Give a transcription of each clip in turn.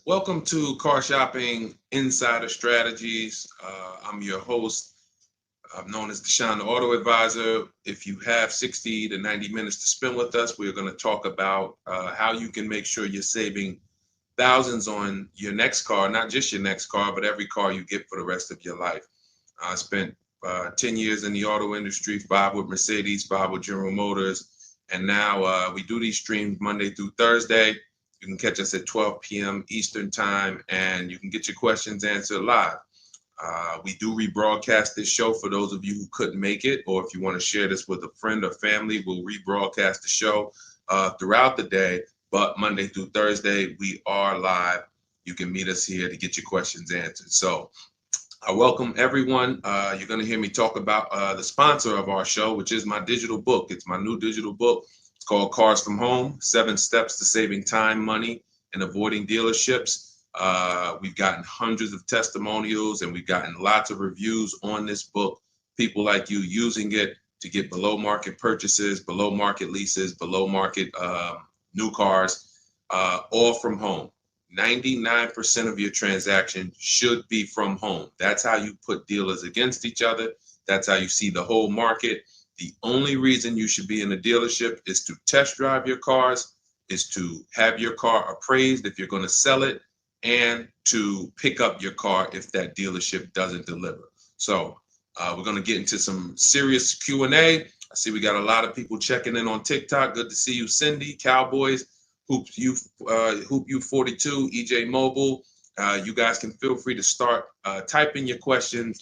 Welcome to Car Shopping Insider Strategies. I'm your host. I'm known as Deshone the Auto Advisor. If you have 60 to 90 minutes to spend with us, we're going to talk about how you can make sure you're saving thousands on your next car, not just your next car, but every car you get for the rest of your life. I spent 10 years in the auto industry, 5 with Mercedes, 5 with General Motors, and now we do these streams Monday through Thursday. You can catch us at 12 p.m. Eastern time, and you can get your questions answered live. We do rebroadcast this show for those of you who couldn't make it, or if you want to share this with a friend or family, we'll rebroadcast the show throughout the day. But Monday through Thursday, we are live. You can meet us here to get your questions answered. So I welcome everyone. You're going to hear me talk about the sponsor of our show, which is my digital book. It's my new digital book. It's called Cars from Home, 7 Steps to Saving Time, Money, and Avoiding Dealerships. We've gotten hundreds of testimonials and we've gotten lots of reviews on this book. People like you using it to get below market purchases, below market leases, below market new cars, all from home. 99% of your transaction should be from home. That's how you put dealers against each other. That's how you see the whole market. The only reason you should be in a dealership is to test drive your cars, is to have your car appraised if you're going to sell it, and to pick up your car if that dealership doesn't deliver. So we're going to get into some serious Q&A. I see we got a lot of people checking in on TikTok. Good to see you, Cindy, Cowboys, Hoop U 42, EJ Mobile. You guys can feel free to start typing your questions.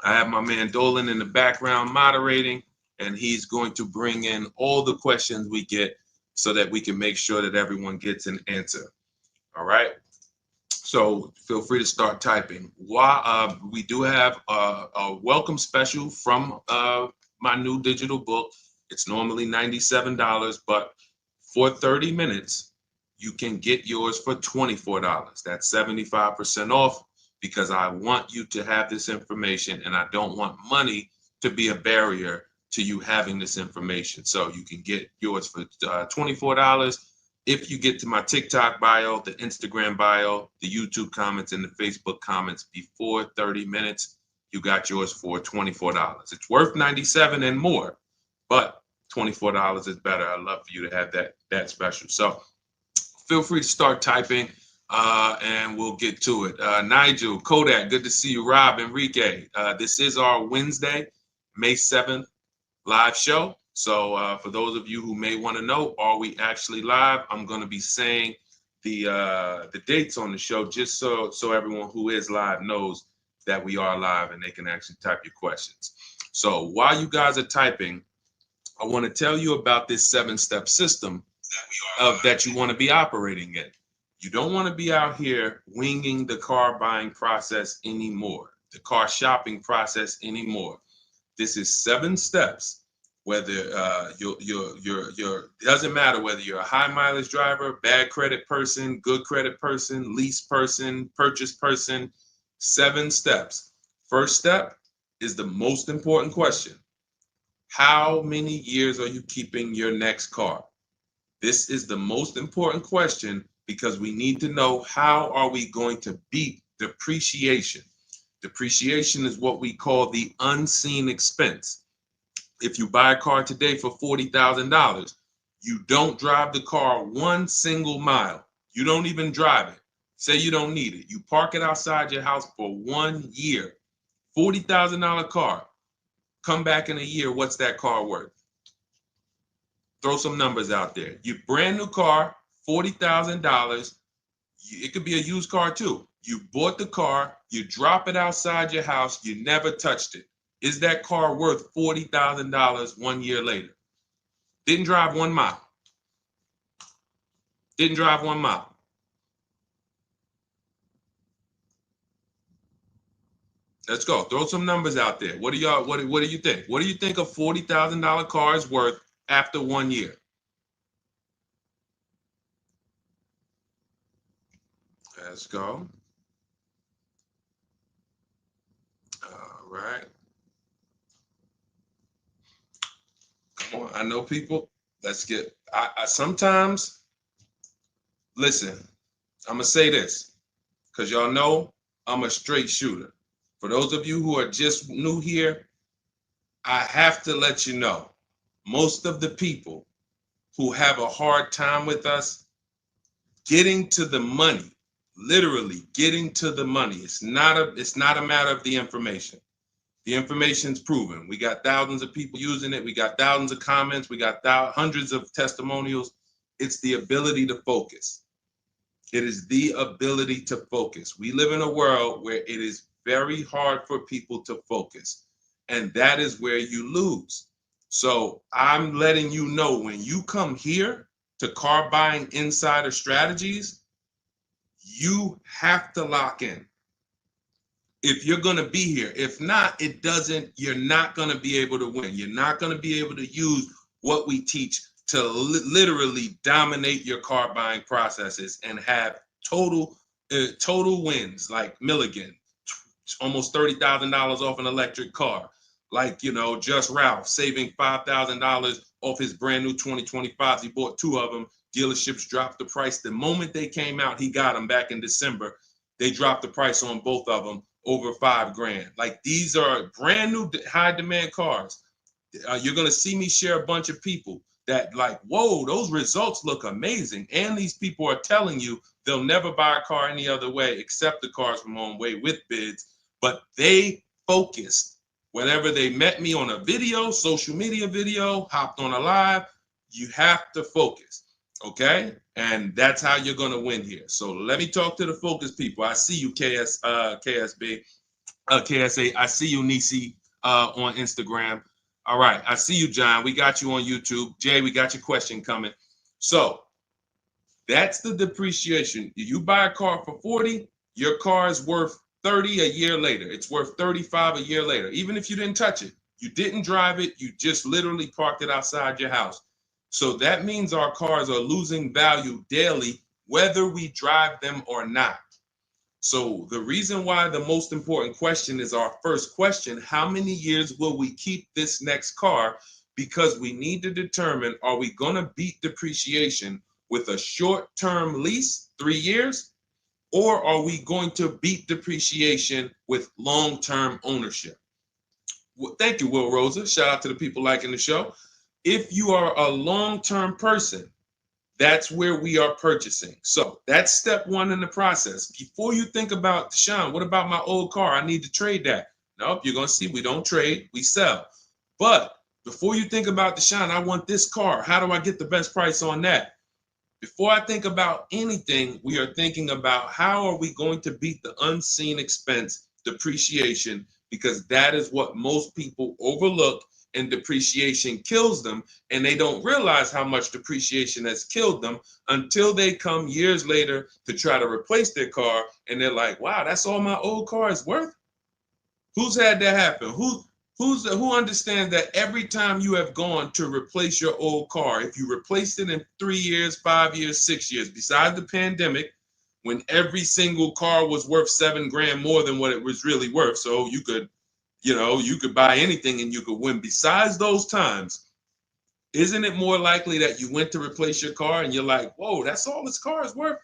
I have my man Dolan in the background moderating, and he's going to bring in all the questions we get so that we can make sure that everyone gets an answer. All right. So feel free to start typing. We do have a welcome special from my new digital book. It's normally $97, but for 30 minutes, you can get yours for $24. That's 75% off, because I want you to have this information and I don't want money to be a barrier to you having this information. So you can get yours for $24. If you get to my TikTok bio, the Instagram bio, the YouTube comments, and the Facebook comments before 30 minutes, you got yours for $24. It's worth $97 and more, but $24 is better. I'd love for you to have that special. So feel free to start typing and we'll get to it. Nigel, Kodak, good to see you. Rob, Enrique, this is our Wednesday, May 7th live show. So for those of you who may want to know, are we actually live? I'm going to be saying the dates on the show just so everyone who is live knows that we are live and they can actually type your questions. So while you guys are typing, I want to tell you about this 7-step system that you want to be operating in. You don't want to be out here winging the car buying process anymore, the car shopping process anymore. This is 7 steps. Whether it doesn't matter whether you're a high mileage driver, bad credit person, good credit person, lease person, purchase person. 7 steps. First step is the most important question. How many years are you keeping your next car? This is the most important question because we need to know, how are we going to beat depreciation? Depreciation is what we call the unseen expense. If you buy a car today for $40,000, you don't drive the car 1 single mile. You don't even drive it. Say you don't need it. You park it outside your house for 1 year. $40,000 car. Come back in a year, what's that car worth? Throw some numbers out there. Your brand new car, $40,000. It could be a used car too. You bought the car, you drop it outside your house, you never touched it. Is that car worth $40,000 1 year later? Didn't drive 1 mile. Didn't drive 1 mile. Let's go. Throw some numbers out there. What do y'all? What do you think? What do you think a $40,000 car is worth after 1 year? Let's go. All right. Come on. I know people. Let's get. I sometimes listen. I'm gonna say this. because y'all know I'm a straight shooter. For those of you who are just new here, I have to let you know, most of the people who have a hard time with us getting to the money, literally getting to the money. It's not a matter of the information. The information's proven. We got thousands of people using it. We got thousands of comments. We got hundreds of testimonials. It's the ability to focus. It is the ability to focus. We live in a world where it is very hard for people to focus, and that is where you lose. So I'm letting you know, when you come here to Car Buying Insider Strategies, you have to lock in. If you're going to be here, if not, you're not going to be able to win. You're not going to be able to use what we teach to literally dominate your car buying processes and have total wins, like Milligan, almost $30,000 off an electric car. Like, Just Ralph saving $5,000 off his brand new 2025s. He bought 2 of them. Dealerships dropped the price. The moment they came out, he got them back in December. They dropped the price on both of them over $5,000. Like, these are brand new high demand cars. You're going to see me share a bunch of people that like, whoa, those results look amazing. And these people are telling you they'll never buy a car any other way except the Cars from Home way with bids. But they focused. Whenever they met me on a video, social media video, hopped on a live, you have to focus, okay? And that's how you're going to win here. So let me talk to the focus people. I see you, KSA. I see you, Nisi, on Instagram. All right, I see you, John. We got you on YouTube. Jay, we got your question coming. So that's the depreciation. You buy a car for 40, your car is worth 30 a year later. It's worth 35 a year later. Even if you didn't touch it, you didn't drive it, you just literally parked it outside your house. So that means our cars are losing value daily, whether we drive them or not. So the reason why the most important question is our first question: how many years will we keep this next car? Because we need to determine, are we going to beat depreciation with a short-term lease, 3 years, or are we going to beat depreciation with long-term ownership? Well, thank you, Will Rosa. Shout out to the people liking the show. If you are a long-term person, that's where we are purchasing. So that's step 1 in the process. Before you think about, Deshaun, what about my old car? I need to trade that. Nope, you're going to see we don't trade, we sell. But before you think about, Deshaun, I want this car. How do I get the best price on that? Before I think about anything, we are thinking about how are we going to beat the unseen expense, depreciation, because that is what most people overlook, and depreciation kills them, and they don't realize how much depreciation has killed them until they come years later to try to replace their car, and they're like, wow, that's all my old car is worth? Who's had that happen? Who understands that every time you have gone to replace your old car, if you replaced it in 3 years, 5 years, 6 years, besides the pandemic, when every single car was worth $7,000 more than what it was really worth, so you could buy anything and you could win. Besides those times, isn't it more likely that you went to replace your car and you're like, whoa, that's all this car is worth?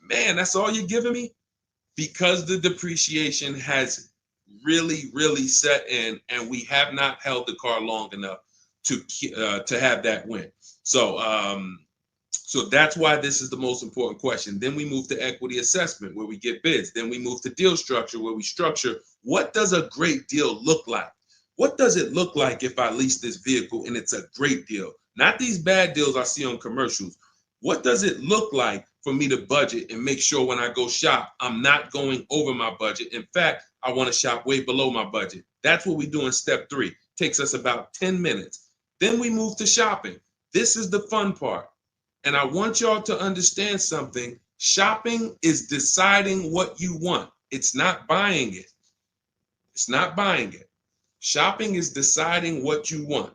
Man, that's all you're giving me? Because the depreciation has really, really set in, and we have not held the car long enough to have that win. So that's why this is the most important question. Then we move to equity assessment, where we get bids. Then we move to deal structure, where we structure, what does a great deal look like? What does it look like if I lease this vehicle and it's a great deal? Not these bad deals I see on commercials. What does it look like for me to budget and make sure when I go shop, I'm not going over my budget? In fact, I want to shop way below my budget. That's what we do in step 3. Takes us about 10 minutes. Then we move to shopping. This is the fun part. And I want y'all to understand something. Shopping is deciding what you want. It's not buying it. It's not buying it. Shopping is deciding what you want.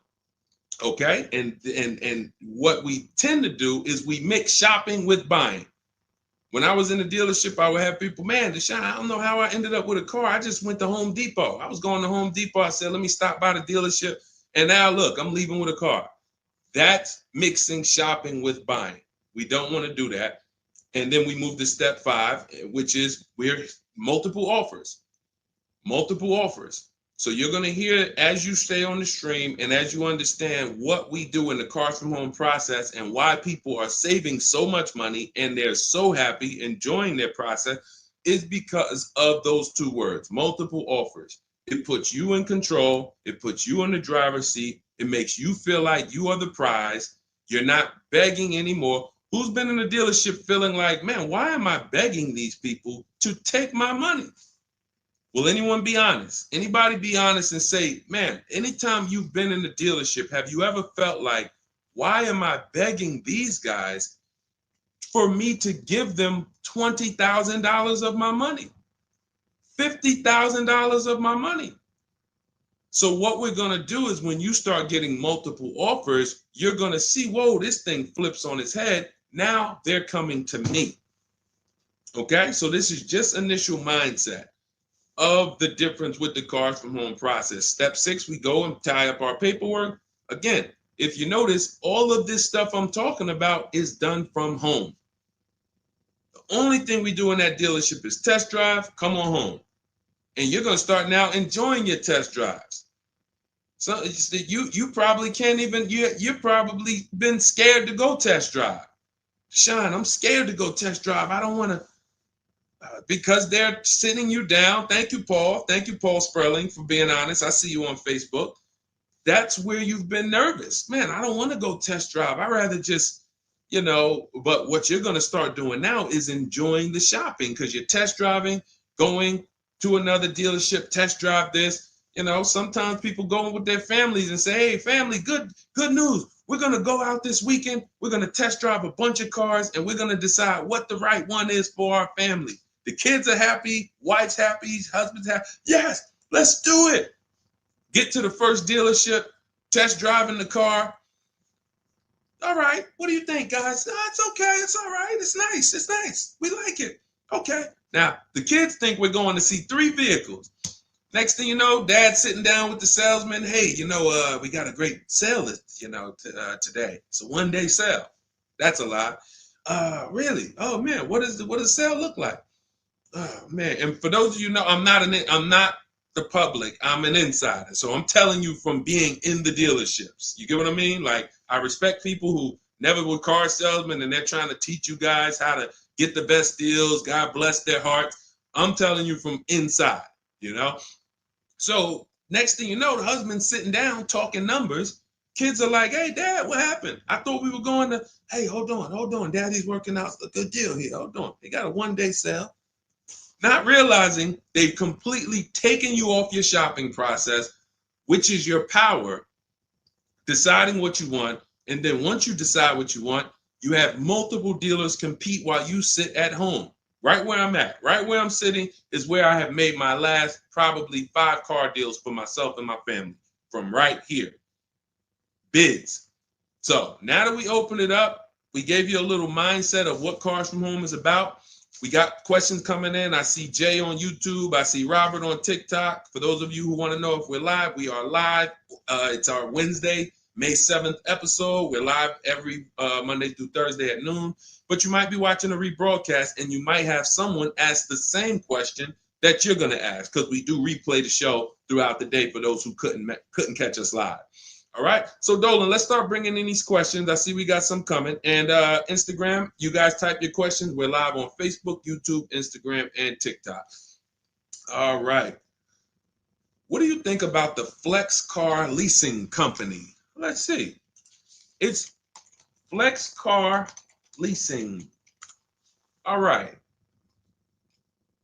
Okay? And what we tend to do is we mix shopping with buying. When I was in the dealership, I would have people, man, Deshaun, I don't know how I ended up with a car. I just went to Home Depot. I was going to Home Depot. I said, let me stop by the dealership. And now look, I'm leaving with a car. That's mixing shopping with buying. We don't want to do that. And then we move to step 5, which is we're multiple offers. Multiple offers. So you're going to hear as you stay on the stream and as you understand what we do in the Cars from Home process and why people are saving so much money and they're so happy enjoying their process is because of those 2 words, multiple offers. It puts you in control. It puts you in the driver's seat. It makes you feel like you are the prize. You're not begging anymore. Who's been in a dealership feeling like, man, why am I begging these people to take my money? Will anyone be honest? Anybody be honest and say, man, anytime you've been in the dealership, have you ever felt like, why am I begging these guys for me to give them $20,000 of my money? $50,000 of my money. So what we're going to do is when you start getting multiple offers, you're going to see, whoa, this thing flips on its head. Now they're coming to me. Okay, so this is just initial mindset of the difference with the Cars from Home process. Step 6, we go and tie up our paperwork. Again, if you notice, all of this stuff I'm talking about is done from home. The only thing we do in that dealership is test drive, come on home. And you're going to start now enjoying your test drives. So you probably can't even, you're probably been scared to go test drive. Sean, I'm scared to go test drive. I don't want to, because they're sitting you down. Thank you, Paul. Thank you, Paul Sperling, for being honest. I see you on Facebook. That's where you've been nervous. Man, I don't want to go test drive. I'd rather just, but what you're going to start doing now is enjoying the shopping because you're test driving, going to another dealership, test drive this. Sometimes people go with their families and say, hey, family, good news. We're going to go out this weekend. We're going to test drive a bunch of cars and we're going to decide what the right one is for our family. The kids are happy, wife's happy, husband's happy. Yes, let's do it. Get to the first dealership, test driving the car. All right, what do you think, guys? Oh, it's okay, it's all right, it's nice, we like it. Okay, now the kids think we're going to see 3 vehicles. Next thing you know, dad's sitting down with the salesman. Hey, we got a great sale today. It's a 1-day sale. That's a lie. Really? Oh man, what does the sale look like? Oh man, and for those of you know, I'm not the public. I'm an insider, so I'm telling you from being in the dealerships. You get what I mean? Like I respect people who never were car salesmen, and they're trying to teach you guys how to get the best deals. God bless their hearts. I'm telling you from inside. So next thing you know, the husband's sitting down talking numbers. Kids are like, hey, Dad, what happened? I thought we were going to, hey, hold on. Daddy's working out a good deal here. Hold on. They got a 1-day sale. Not realizing they've completely taken you off your shopping process, which is your power, deciding what you want. And then once you decide what you want, you have multiple dealers compete while you sit at home. Right where I'm at, right where I'm sitting is where I have made my last probably 5 car deals for myself and my family from right here. Bids. So now that we open it up, we gave you a little mindset of what Cars from Home is about. We got questions coming in. I see Jay on YouTube. I see Robert on TikTok. For those of you who want to know if we're live, we are live. It's our Wednesday, May 7th episode. We're live every Monday through Thursday at noon. But you might be watching a rebroadcast and you might have someone ask the same question that you're going to ask because we do replay the show throughout the day for those who couldn't catch us live. All right. So Dolan, let's start bringing in these questions. I see we got some coming. And Instagram, you guys type your questions. We're live on Facebook, YouTube, Instagram, and TikTok. All right. What do you think about the Flex Car Leasing Company? Let's see. It's Flex Car Leasing. All right.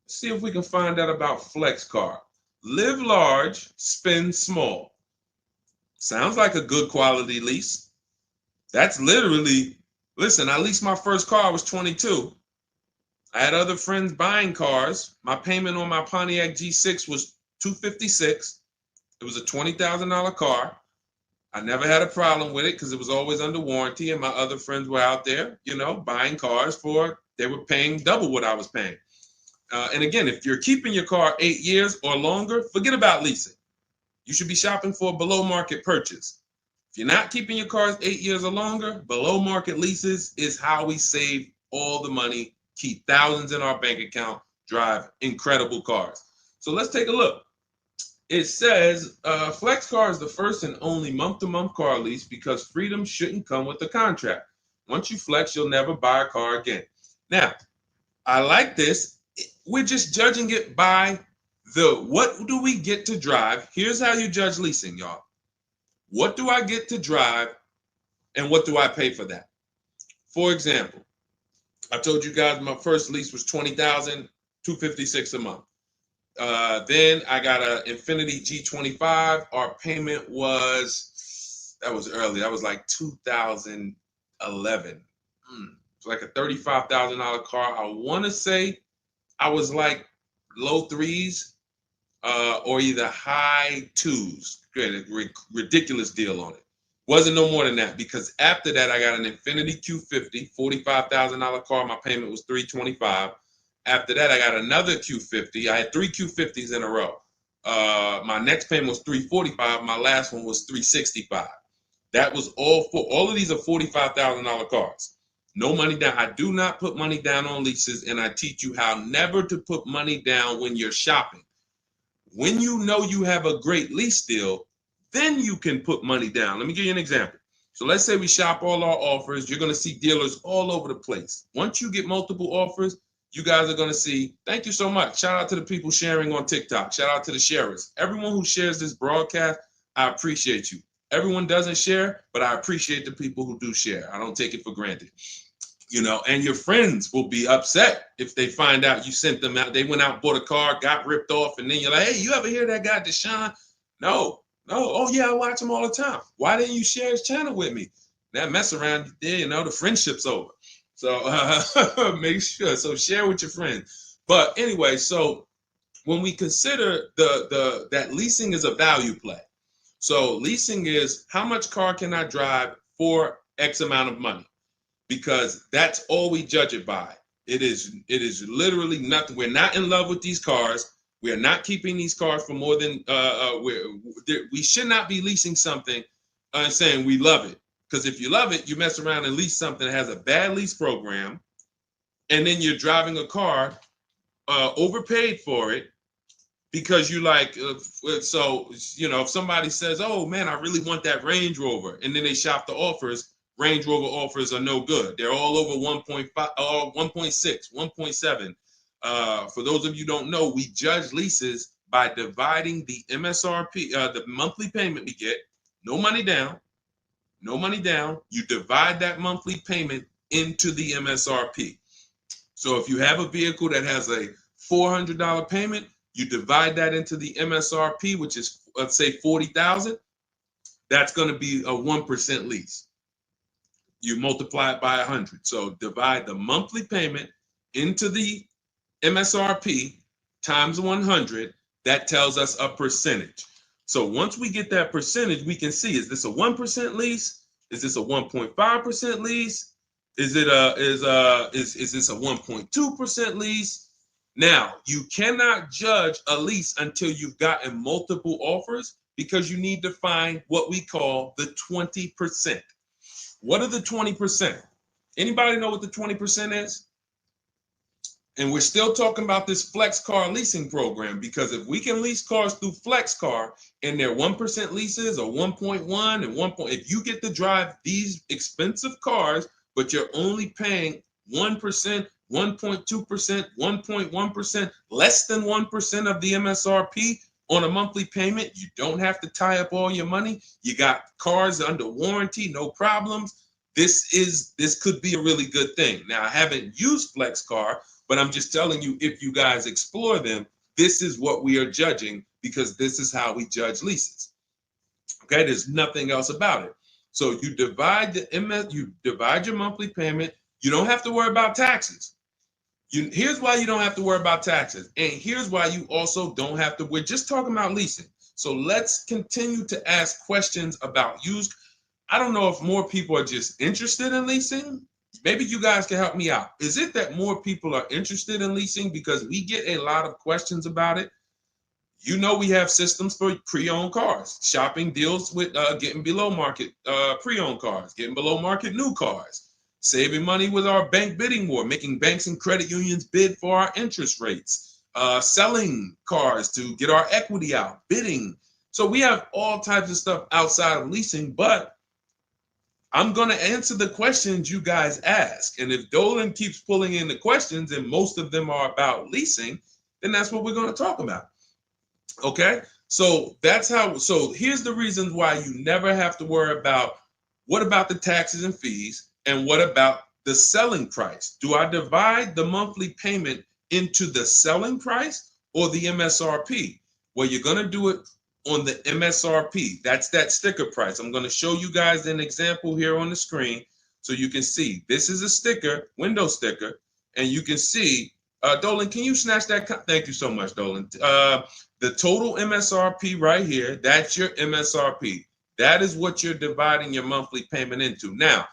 Let's see if we can find out about Flex Car. Live large, spend small. Sounds like a good quality lease. That's literally, listen, I leased my first car, I was 22. I had other friends buying cars. My payment on my Pontiac G6 was $256. It was a $20,000 car. I never had a problem with it because it was always under warranty, and my other friends were out there, buying cars they were paying double what I was paying. And again, if you're keeping your car 8 years or longer, forget about leasing. You should be shopping for a below market purchase. If you're not keeping your cars 8 years or longer, below market leases is how we save all the money keep thousands in our bank account, drive incredible cars. So let's take a look. It says Flex Car is the first and only month-to-month car lease because freedom shouldn't come with a contract. Once you flex, you'll never buy a car again. Now, I like this. We're just judging it by what do we get to drive? Here's how you judge leasing, y'all. What do I get to drive and what do I pay for that? For example, I told you guys my first lease was $20,256 a month. Then I got an Infiniti G25. Our payment that was early. That was like 2011. It's like a $35,000 car. I want to say I was like low threes or either high twos. Ridiculous deal on it. Wasn't no more than that because after that I got an Infiniti Q50, $45,000 car. My payment was $325. After that, I got another Q50. I had 3 Q50s in a row. My next payment was $345. My last one was $365. That was all of these are $45,000 cars. No money down. I do not put money down on leases, and I teach you how never to put money down when you're shopping. When you know you have a great lease deal, then you can put money down. Let me give you an example. So let's say we shop all our offers. You're going to see dealers all over the place. Once you get multiple offers, you guys are going to see, thank you so much. Shout out to the people sharing on TikTok. Shout out to the sharers. Everyone who shares this broadcast, I appreciate you. Everyone doesn't share, but I appreciate the people who do share. I don't take it for granted. You know, and your friends will be upset if they find out you sent them out. They went out, bought a car, got ripped off, and then you're like, hey, you ever hear that guy, Deshone? No. Oh, yeah, I watch him all the time. Why didn't you share his channel with me? That mess around, you know, the friendship's over. So make sure. So share with your friends. But anyway, so when we consider that leasing is a value play. So leasing is how much car can I drive for X amount of money? Because that's all we judge it by. It is literally nothing. We're not in love with these cars. We are not keeping these cars for more than we should not be leasing something and saying we love it. Because if you love it, you mess around and lease something that has a bad lease program, and then you're driving a car overpaid for it because you like. So you know, if somebody says, "Oh man, I really want that Range Rover," and then they shop the offers, Range Rover offers are no good. They're all over 1.5, 1.6, 1.7. For those of you who don't know, we judge leases by dividing the MSRP, the monthly payment we get, no money down. No money down, you divide that monthly payment into the MSRP. So if you have a vehicle that has a $400 payment, you divide that into the MSRP, which is, let's say, $40,000. That's going to be a 1% lease. You multiply it by 100. So divide the monthly payment into the MSRP times 100. That tells us a percentage. So once we get that percentage, we can see, is this a 1% lease? Is this a 1.5% lease? Is this a 1.2% lease? Now, you cannot judge a lease until you've gotten multiple offers because you need to find what we call the 20%. What are the 20%? Anybody know what the 20% is? And we're still talking about this Flex Car leasing program because if we can lease cars through Flex Car and they're 1% leases or 1.1 and 1. If you get to drive these expensive cars, but you're only paying 1%, 1.2%, 1.1%, less than 1% of the MSRP on a monthly payment, you don't have to tie up all your money. You got cars under warranty, no problems. This could be a really good thing. Now, I haven't used Flex Car, but I'm just telling you, if you guys explore them, this is what we are judging because this is how we judge leases. Okay, there's nothing else about it. So you divide your monthly payment. You don't have to worry about taxes. Here's why you don't have to worry about taxes. And here's why you also don't have to. We're just talking about leasing. So let's continue to ask questions about used. I don't know if more people are just interested in leasing. Maybe you guys can help me out. Is it that more people are interested in leasing because we get a lot of questions about it? You know, we have systems for pre-owned cars. Shopping deals with getting below market pre-owned cars, getting below market new cars. saving money with our bank bidding war, making banks and credit unions bid for our interest rates, selling cars to get our equity out, bidding. So we have all types of stuff outside of leasing, but I'm going to answer the questions you guys ask. And if Dolan keeps pulling in the questions, and most of them are about leasing, then that's what we're going to talk about. Okay? So that's how, so here's the reasons why you never have to worry about what about the taxes and fees and what about the selling price? Do I divide the monthly payment into the selling price or the MSRP? Well, you're going to do it on the MSRP. That's that sticker price. I'm going to show you guys an example here on the screen so you can see. This is a sticker, window sticker, and you can see, Dolan, can you snatch that? Thank you so much, Dolan. The total MSRP right here, that's your MSRP. That is what you're dividing your monthly payment into. Now,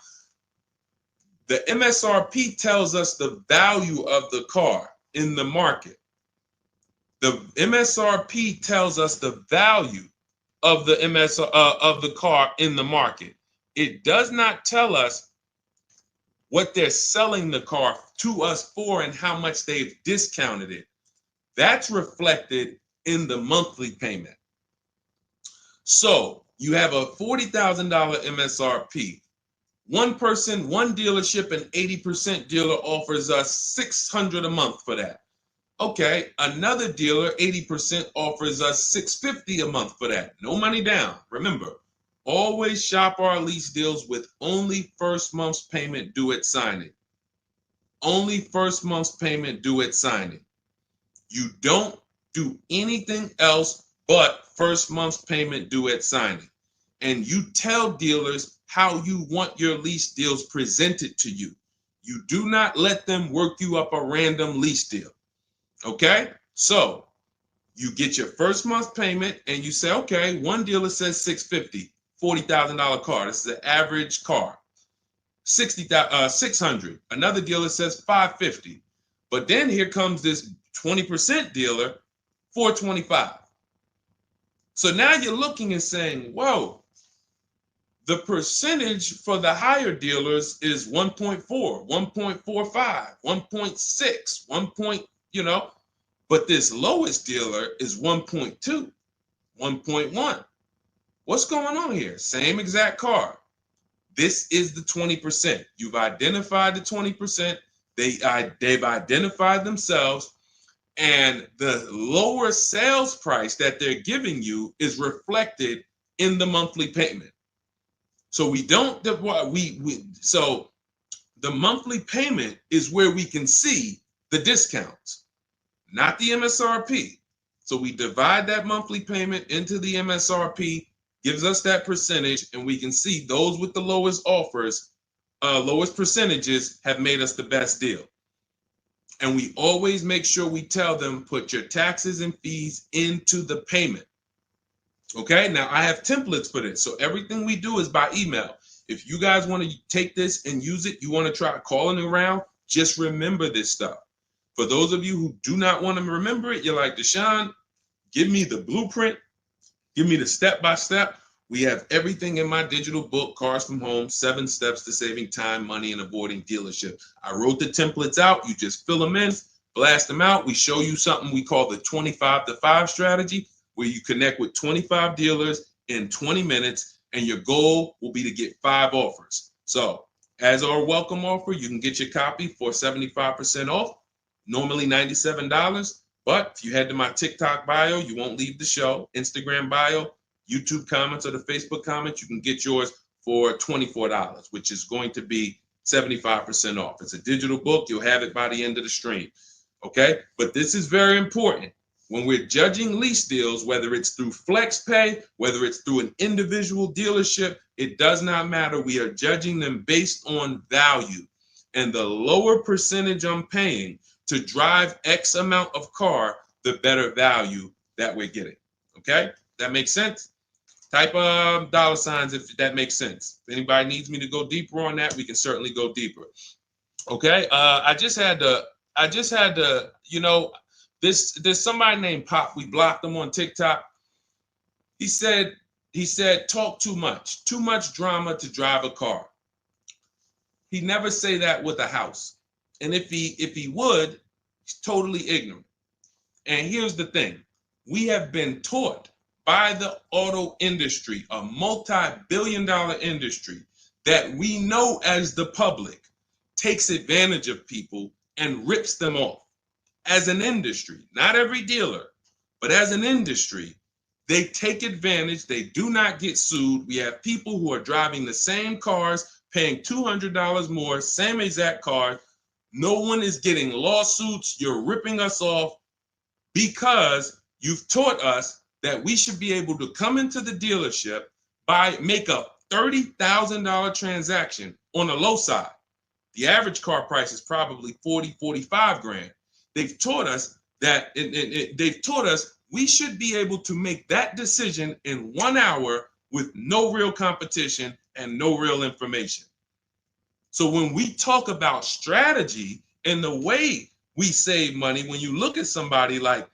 the MSRP tells us the value of the car in the market. The MSRP tells us the value of the of the car in the market. It does not tell us what they're selling the car to us for and how much they've discounted it. That's reflected in the monthly payment. So you have a $40,000 MSRP. One person, one dealership, an 80% dealer offers us $600 a month for that. Okay, another dealer, 80% offers us $650 a month for that. No money down. Remember, always shop our lease deals with only first month's payment due at signing. Only first month's payment due at signing. You don't do anything else but first month's payment due at signing. And you tell dealers how you want your lease deals presented to you. You do not let them work you up a random lease deal. Okay, so you get your first month payment and you say, okay, one dealer says $650, $40,000 car. This is the average car. $600. Another dealer says $550. But then here comes this 20% dealer, $425. So now you're looking and saying, whoa, the percentage for the higher dealers is 1.4, 1.45, 1.6, 1. But this lowest dealer is 1.2, 1.1. What's going on here? Same exact car. This is the 20%. You've identified the 20%. They've identified themselves, and the lower sales price that they're giving you is reflected in the monthly payment. So we don't so the monthly payment is where we can see the discounts, not the MSRP. So we divide that monthly payment into the MSRP, gives us that percentage, and we can see those with the lowest offers, lowest percentages have made us the best deal. And we always make sure we tell them, put your taxes and fees into the payment. Okay, now I have templates for this. So everything we do is by email. If you guys want to take this and use it, you want to try calling around, just remember this stuff. For those of you who do not want to remember it, you're like, Deshone, give me the blueprint, give me the step-by-step. We have everything in my digital book, Cars from Home, 7 Steps to Saving Time, Money, and Avoiding Dealership. I wrote the templates out. You just fill them in, blast them out. We show you something we call the 25-to-5 strategy, where you connect with 25 dealers in 20 minutes, and your goal will be to get 5 offers. So as our welcome offer, you can get your copy for 75% off, normally $97. But if you head to my TikTok bio, you won't leave the show, Instagram bio, YouTube comments, or the Facebook comments, you can get yours for $24, which is going to be 75% off. It's a digital book. You'll have it by the end of the stream. Okay? But this is very important. When we're judging lease deals, whether it's through FlexPay, whether it's through an individual dealership, it does not matter. We are judging them based on value. And the lower percentage I'm paying to drive X amount of car, the better value that we're getting. Okay? That makes sense? Type $signs if that makes sense. If anybody needs me to go deeper on that, we can certainly go deeper. Okay? I just had to, there's somebody named Pop. We blocked him on TikTok. He said, talk too much drama to drive a car. He never say that with a house. And if he would, he's totally ignorant. And here's the thing. We have been taught by the auto industry, a multi-billion-dollar industry, that we know as the public takes advantage of people and rips them off. As an industry, not every dealer, but as an industry, they take advantage. They do not get sued. We have people who are driving the same cars, paying $200 more, same exact car. No one is getting lawsuits. You're ripping us off because you've taught us that we should be able to come into the dealership, make a $30,000 transaction on the low side. The average car price is probably 40, 45 grand. They've taught us that they've taught us we should be able to make that decision in 1 hour with no real competition and no real information. So when we talk about strategy and the way we save money, when you look at somebody like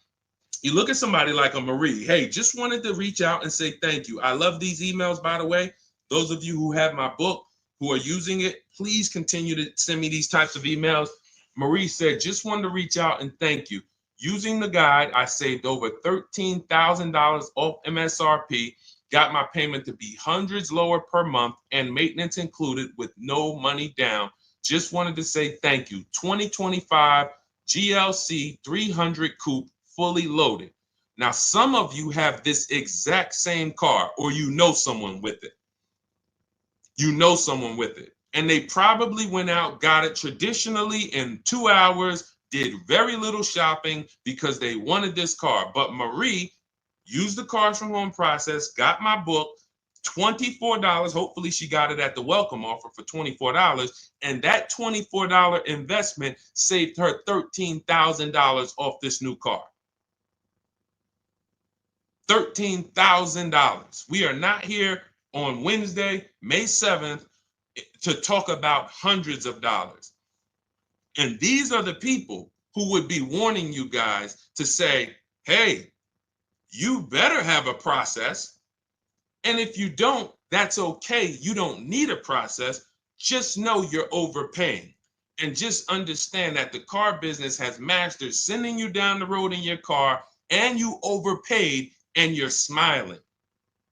a Marie, hey, just wanted to reach out and say thank you. I love these emails, by the way. Those of you who have my book, who are using it, please continue to send me these types of emails. Marie said, just wanted to reach out and thank you. Using the guide, I saved over $13,000 off MSRP, got my payment to be hundreds lower per month and maintenance included with no money down. Just wanted to say thank you. 2025 GLC 300 coupe, fully loaded. Now, some of you have this exact same car, or you know someone with it. You know someone with it. And they probably went out, got it traditionally in 2 hours, did very little shopping because they wanted this car. But Marie used the cars from home process, got my book, $24. Hopefully she got it at the welcome offer for $24. And that $24 investment saved her $13,000 off this new car. $13,000. We are not here on Wednesday, May 7th, to talk about hundreds of dollars. And these are the people who would be warning you guys to say, hey, you better have a process. And if you don't, that's okay. You don't need a process. Just know you're overpaying. And just understand that the car business has mastered sending you down the road in your car and you overpaid and you're smiling.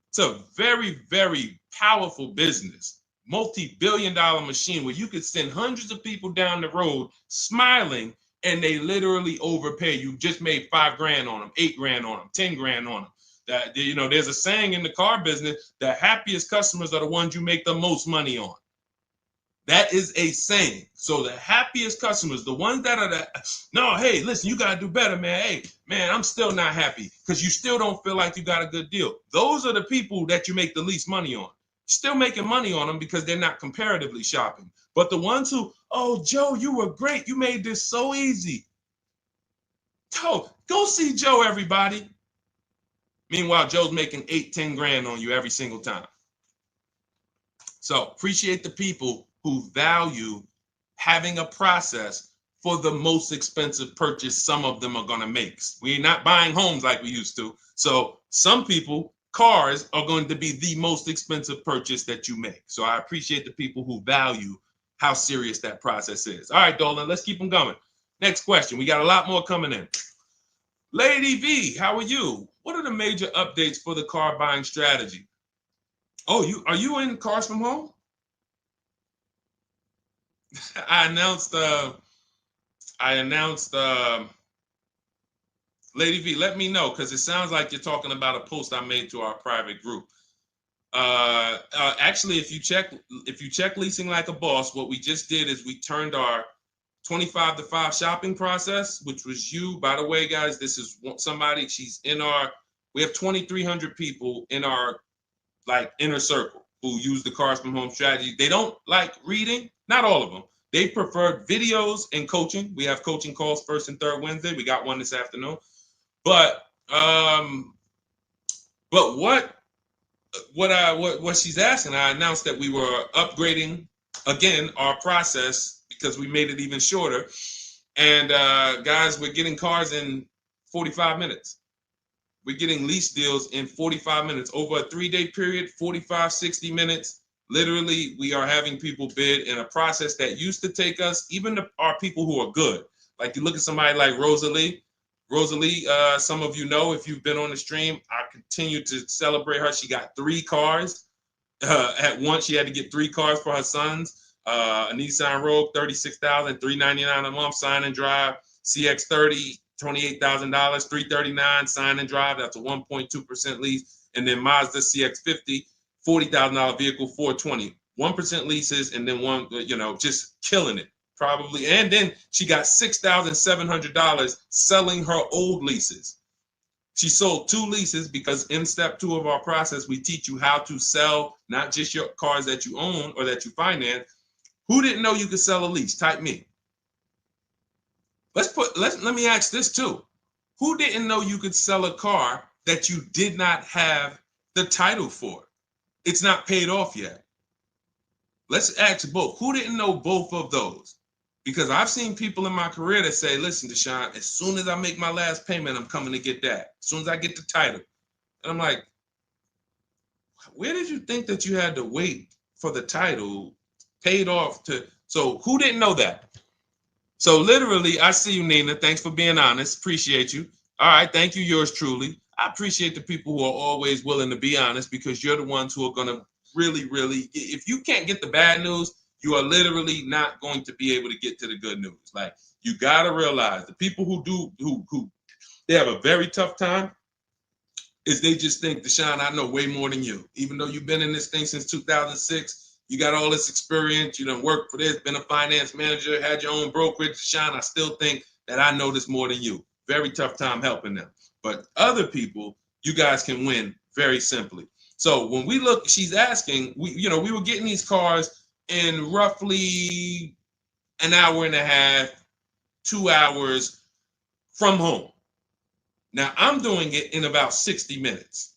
It's a very, very powerful business, multi-billion-dollar machine where you could send hundreds of people down the road smiling and they literally overpay. You just made 5 grand on them, 8 grand on them, 10 grand on them. That, you know, there's a saying in the car business, the happiest customers are the ones you make the most money on. That is a saying. So the happiest customers, the ones that are no, hey, listen, you got to do better, man. Hey, man, I'm still not happy because you still don't feel like you got a good deal. Those are the people that you make the least money on. Still making money on them because they're not comparatively shopping. But the ones who, oh, Joe, you were great. You made this so easy. Go see Joe, everybody. Meanwhile, Joe's making 8, 10 grand on you every single time. So appreciate the people who value having a process for the most expensive purchase some of them are going to make. We're not buying homes like we used to. So some people, cars are going to be the most expensive purchase that you make. So I appreciate the people who value how serious that process is. All right, Dolan, let's keep them going. Next question. We got a lot more coming in. Lady V, how are you? What are the major updates for the car buying strategy? Oh, are you in Cars from Home? I announced, Lady V, let me know, because it sounds like you're talking about a post I made to our private group. Actually, if you check Leasing Like a Boss, what we just did is we turned our 25 to 5 shopping process, which was you. By the way, guys, this is somebody, we have 2,300 people in our inner circle who use the Cars from Home strategy. They don't like reading, not all of them. They prefer videos and coaching. We have coaching calls first and third Wednesday. We got one this afternoon. But what she's asking, I announced that we were upgrading again our process because we made it even shorter. And guys, we're getting cars in 45 minutes. We're getting lease deals in 45 minutes over a 3-day period, 45, 60 minutes. Literally, we are having people bid in a process that used to take us, even our people who are good. Like you look at somebody like Rosalie. Rosalie, some of you know if you've been on the stream, I continue to celebrate her. She got 3 cars. At once, she had to get 3 cars for her sons. A Nissan Rogue, $36,399 a month, sign and drive. CX-30, $28,000, $339, sign and drive. That's a 1.2% lease. And then Mazda CX-50, $40,000 vehicle, $420. 1% leases, and then one, just killing it. Probably. And then she got $6,700 selling her old leases. She sold 2 leases because in step 2 of our process, we teach you how to sell not just your cars that you own or that you finance. Who didn't know you could sell a lease? Type me. Let me ask this too. Who didn't know you could sell a car that you did not have the title for? It's not paid off yet. Let's ask both. Who didn't know both of those? Because I've seen people in my career that say, listen, Deshone, as soon as I make my last payment, I'm coming to get that. As soon as I get the title. And I'm like, where did you think that you had to wait for the title paid off to? So who didn't know that? So literally, I see you, Nina. Thanks for being honest. Appreciate you. All right. Thank you, yours truly. I appreciate the people who are always willing to be honest, because you're the ones who are going to really, if you can't get the bad news, you are literally not going to be able to get to the good news. Like, you got to realize the people who they have a very tough time is they just think, Deshone, I know way more than you. Even though you've been in this thing since 2006, you got all this experience, you done worked for this, been a finance manager, had your own brokerage. Deshone, I still think that I know this more than you. Very tough time helping them. But other people, you guys can win very simply. So when we look, she's asking, we were getting these cars in roughly an hour and a half, 2 hours from home. Now I'm doing it in about 60 minutes,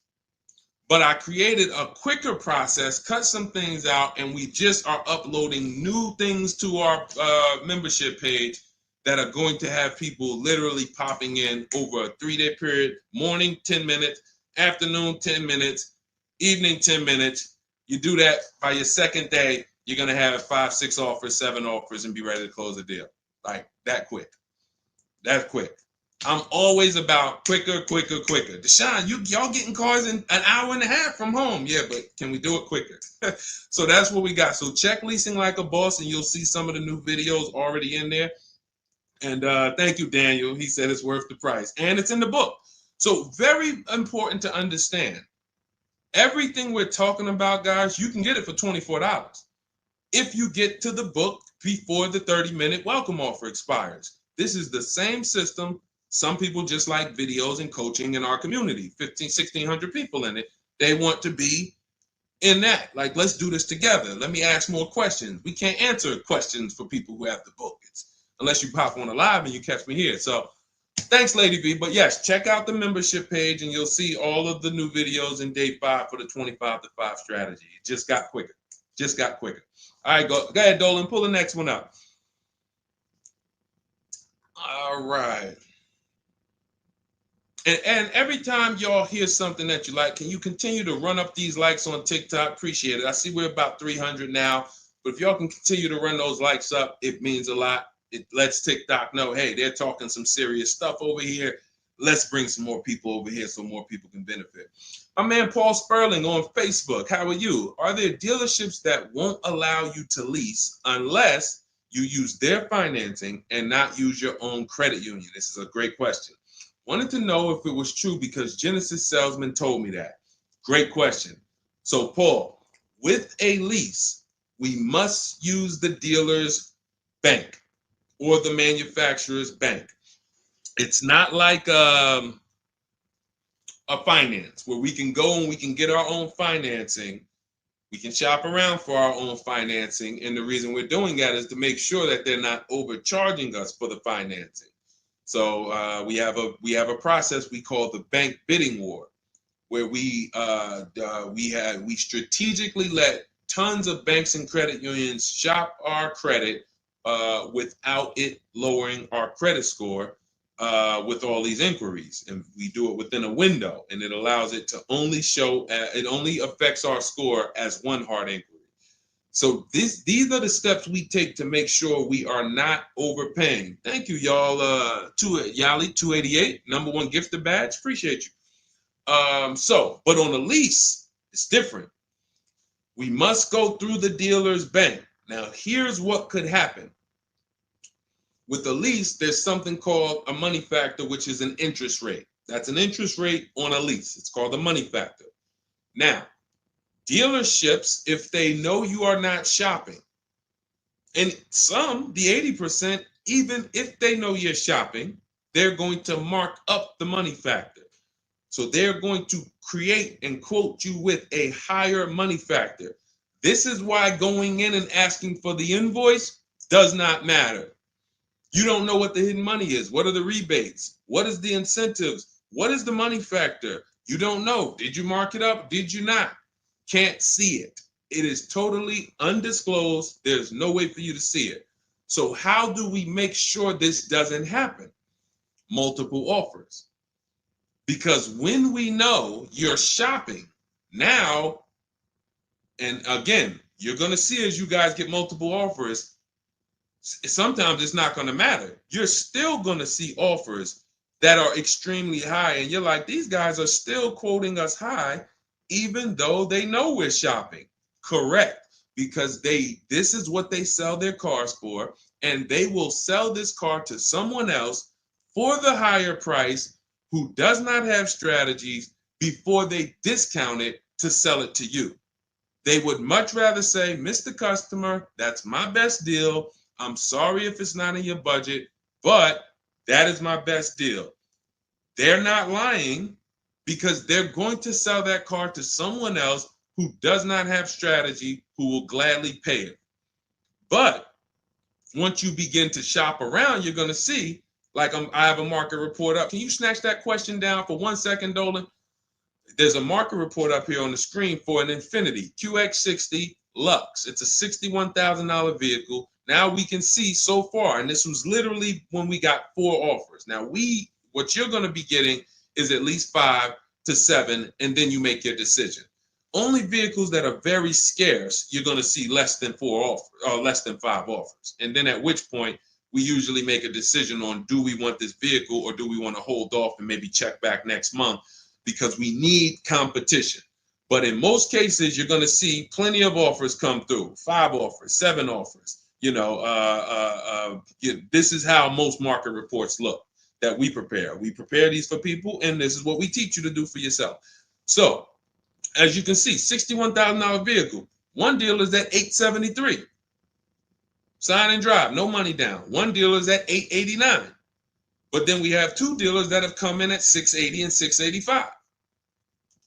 but I created a quicker process, cut some things out, and we just are uploading new things to our membership page that are going to have people literally popping in over a 3-day period. Morning, 10 minutes, afternoon, 10 minutes, evening, 10 minutes. You do that by your second day, you're going to have 5, 6 offers, 7 offers, and be ready to close a deal. Like that quick. That's quick. I'm always about quicker. Deshone, y'all getting cars in an hour and a half from home. Yeah, but can we do it quicker? So that's what we got. So check Leasing Like a Boss, and you'll see some of the new videos already in there. And thank you, Daniel. He said it's worth the price. And it's in the book. So very important to understand. Everything we're talking about, guys, you can get it for $24 if you get to the book before the 30-minute welcome offer expires. This is the same system. Some people just like videos and coaching in our community, 1,600 people in it. They want to be in that. Like, let's do this together. Let me ask more questions. We can't answer questions for people who have the book. Unless you pop on a live and you catch me here. So thanks, Lady V. But yes, check out the membership page and you'll see all of the new videos in day 5 for the 25 to 5 strategy. It just got quicker. All right, go ahead, Dolan. Pull the next one up. All right. And every time y'all hear something that you like, can you continue to run up these likes on TikTok? Appreciate it. I see we're about 300 now. But if y'all can continue to run those likes up, it means a lot. It lets TikTok know, hey, they're talking some serious stuff over here. Let's bring some more people over here so more people can benefit. My man Paul Sperling on Facebook. How are you? Are there dealerships that won't allow you to lease unless you use their financing and not use your own credit union? This is a great question. Wanted to know if it was true because Genesis Salesman told me that. Great question. So Paul, with a lease, we must use the dealer's bank or the manufacturer's bank. It's not like a finance where we can go and we can get our own financing. We can shop around for our own financing. And the reason we're doing that is to make sure that they're not overcharging us for the financing. So we have a process we call the bank bidding war, where we strategically let tons of banks and credit unions shop our credit without it lowering our credit score with all these inquiries. And we do it within a window, and it allows it to only show, it only affects our score as one hard inquiry. So these are the steps we take to make sure we are not overpaying. Thank you, y'all. Yali 288, #1 gifted badge. Appreciate you. But on a lease, it's different. We must go through the dealer's bank. Now, here's what could happen. With a lease, there's something called a money factor, which is an interest rate. That's an interest rate on a lease. It's called a money factor. Now, dealerships, if they know you are not shopping, and some, the 80%, even if they know you're shopping, they're going to mark up the money factor. So they're going to create and quote you with a higher money factor. This is why going in and asking for the invoice does not matter. You don't know what the hidden money is. What are the rebates? What is the incentives? What is the money factor? You don't know. Did you mark it up? Did you not? Can't see it. It is totally undisclosed. There's no way for you to see it. So how do we make sure this doesn't happen? Multiple offers. Because when we know you're shopping now, and again, you're going to see as you guys get multiple offers, sometimes it's not going to matter. You're still going to see offers that are extremely high. And you're like, these guys are still quoting us high, even though they know we're shopping. Correct. Because this is what they sell their cars for. And they will sell this car to someone else for the higher price who does not have strategies before they discount it to sell it to you. They would much rather say, Mr. Customer, that's my best deal. I'm sorry if it's not in your budget, but that is my best deal. They're not lying because they're going to sell that car to someone else who does not have strategy, who will gladly pay it. But once you begin to shop around, you're going to see, like I have a market report up. Can you snatch that question down for 1 second, Dolan? There's a market report up here on the screen for an Infiniti QX60 Lux. It's a $61,000 vehicle. Now we can see so far, and this was literally when we got 4 offers. Now what you're going to be getting is at least 5 to 7, and then you make your decision. Only vehicles that are very scarce, you're going to see less than 4 offers or less than 5 offers. And then at which point we usually make a decision on, do we want this vehicle or do we want to hold off and maybe check back next month, because we need competition. But in most cases, you're going to see plenty of offers come through, 5 offers, 7 offers. This is how most market reports look that we prepare. We prepare these for people, and this is what we teach you to do for yourself. So as you can see, $61,000 vehicle. One dealer is at $873. Sign and drive, no money down. One dealer is at $889. But then we have 2 dealers that have come in at $680 and $685.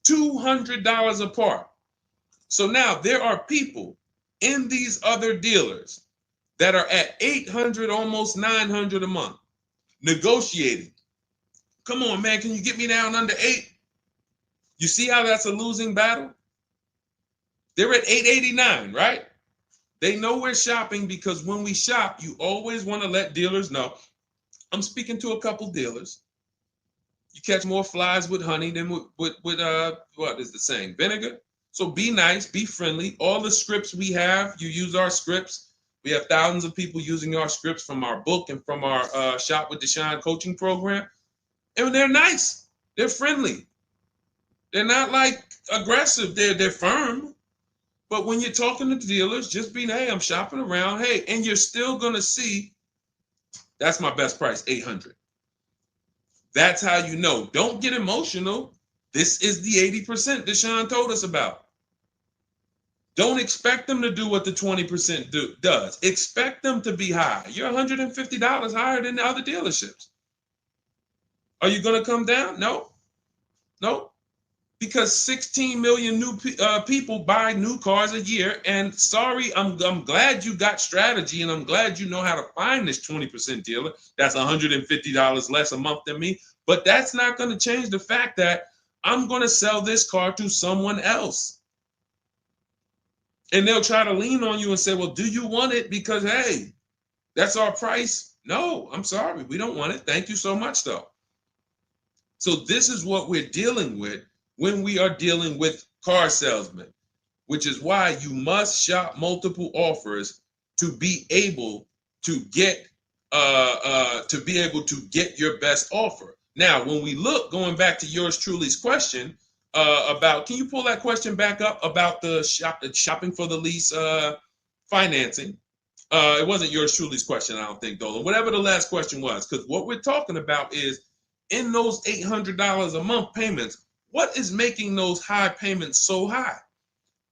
$200 apart. So now there are people in these other dealers that are at $800, almost $900 a month, negotiating. Come on, man, can you get me down under 8? You see how that's a losing battle? They're at $889, right? They know we're shopping, because when we shop, you always want to let dealers know. I'm speaking to a couple dealers. You catch more flies with honey than with what is the saying? Vinegar. So be nice, be friendly. All the scripts we have, you use our scripts. We have thousands of people using our scripts from our book and from our Shop with Deshone coaching program. And they're nice. They're friendly. They're not like aggressive. They're firm. But when you're talking to dealers, just be, hey, I'm shopping around. Hey, and you're still going to see, that's my best price, $800. That's how you know. Don't get emotional. This is the 80% Deshone told us about. Don't expect them to do what the 20% does. Expect them to be high. You're $150 higher than the other dealerships. Are you going to come down? No. No. Because 16 million new people buy new cars a year. And sorry, I'm glad you got strategy, and I'm glad you know how to find this 20% dealer that's $150 less a month than me. But that's not going to change the fact that I'm going to sell this car to someone else. And they'll try to lean on you and say, well, do you want it? Because, hey, that's our price. No, I'm sorry. We don't want it. Thank you so much, though. So this is what we're dealing with when we are dealing with car salesmen. which is why you must shop multiple offers to be able to get your best offer. Now, when we look, going back to yours truly's question about, can you pull that question back up about the shopping for the lease financing? It wasn't yours truly's question, I don't think, Dolan. Whatever the last question was, because what we're talking about is in those $800 a month payments, what is making those high payments so high?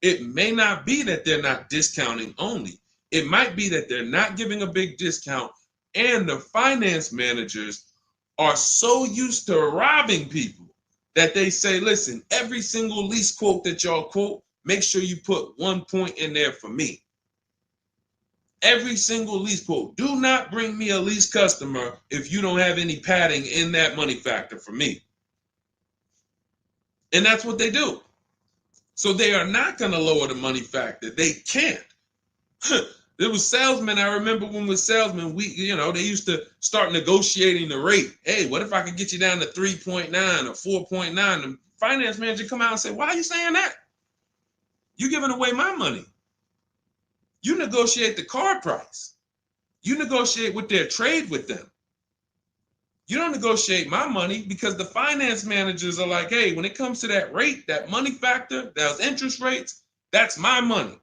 It may not be that they're not discounting only. It might be that they're not giving a big discount, and the finance managers are so used to robbing people that they say, listen, every single lease quote that y'all quote, make sure you put 1 point in there for me. Every single lease quote. Do not bring me a lease customer if you don't have any padding in that money factor for me. And that's what they do. So they are not going to lower the money factor. They can't. There was salesmen. I remember when we were salesmen, they used to start negotiating the rate. Hey, what if I could get you down to 3.9 or 4.9? The finance manager come out and say, why are you saying that? You're giving away my money. You negotiate the car price. You negotiate with their trade with them. You don't negotiate my money, because the finance managers are like, hey, when it comes to that rate, that money factor, those interest rates, that's my money.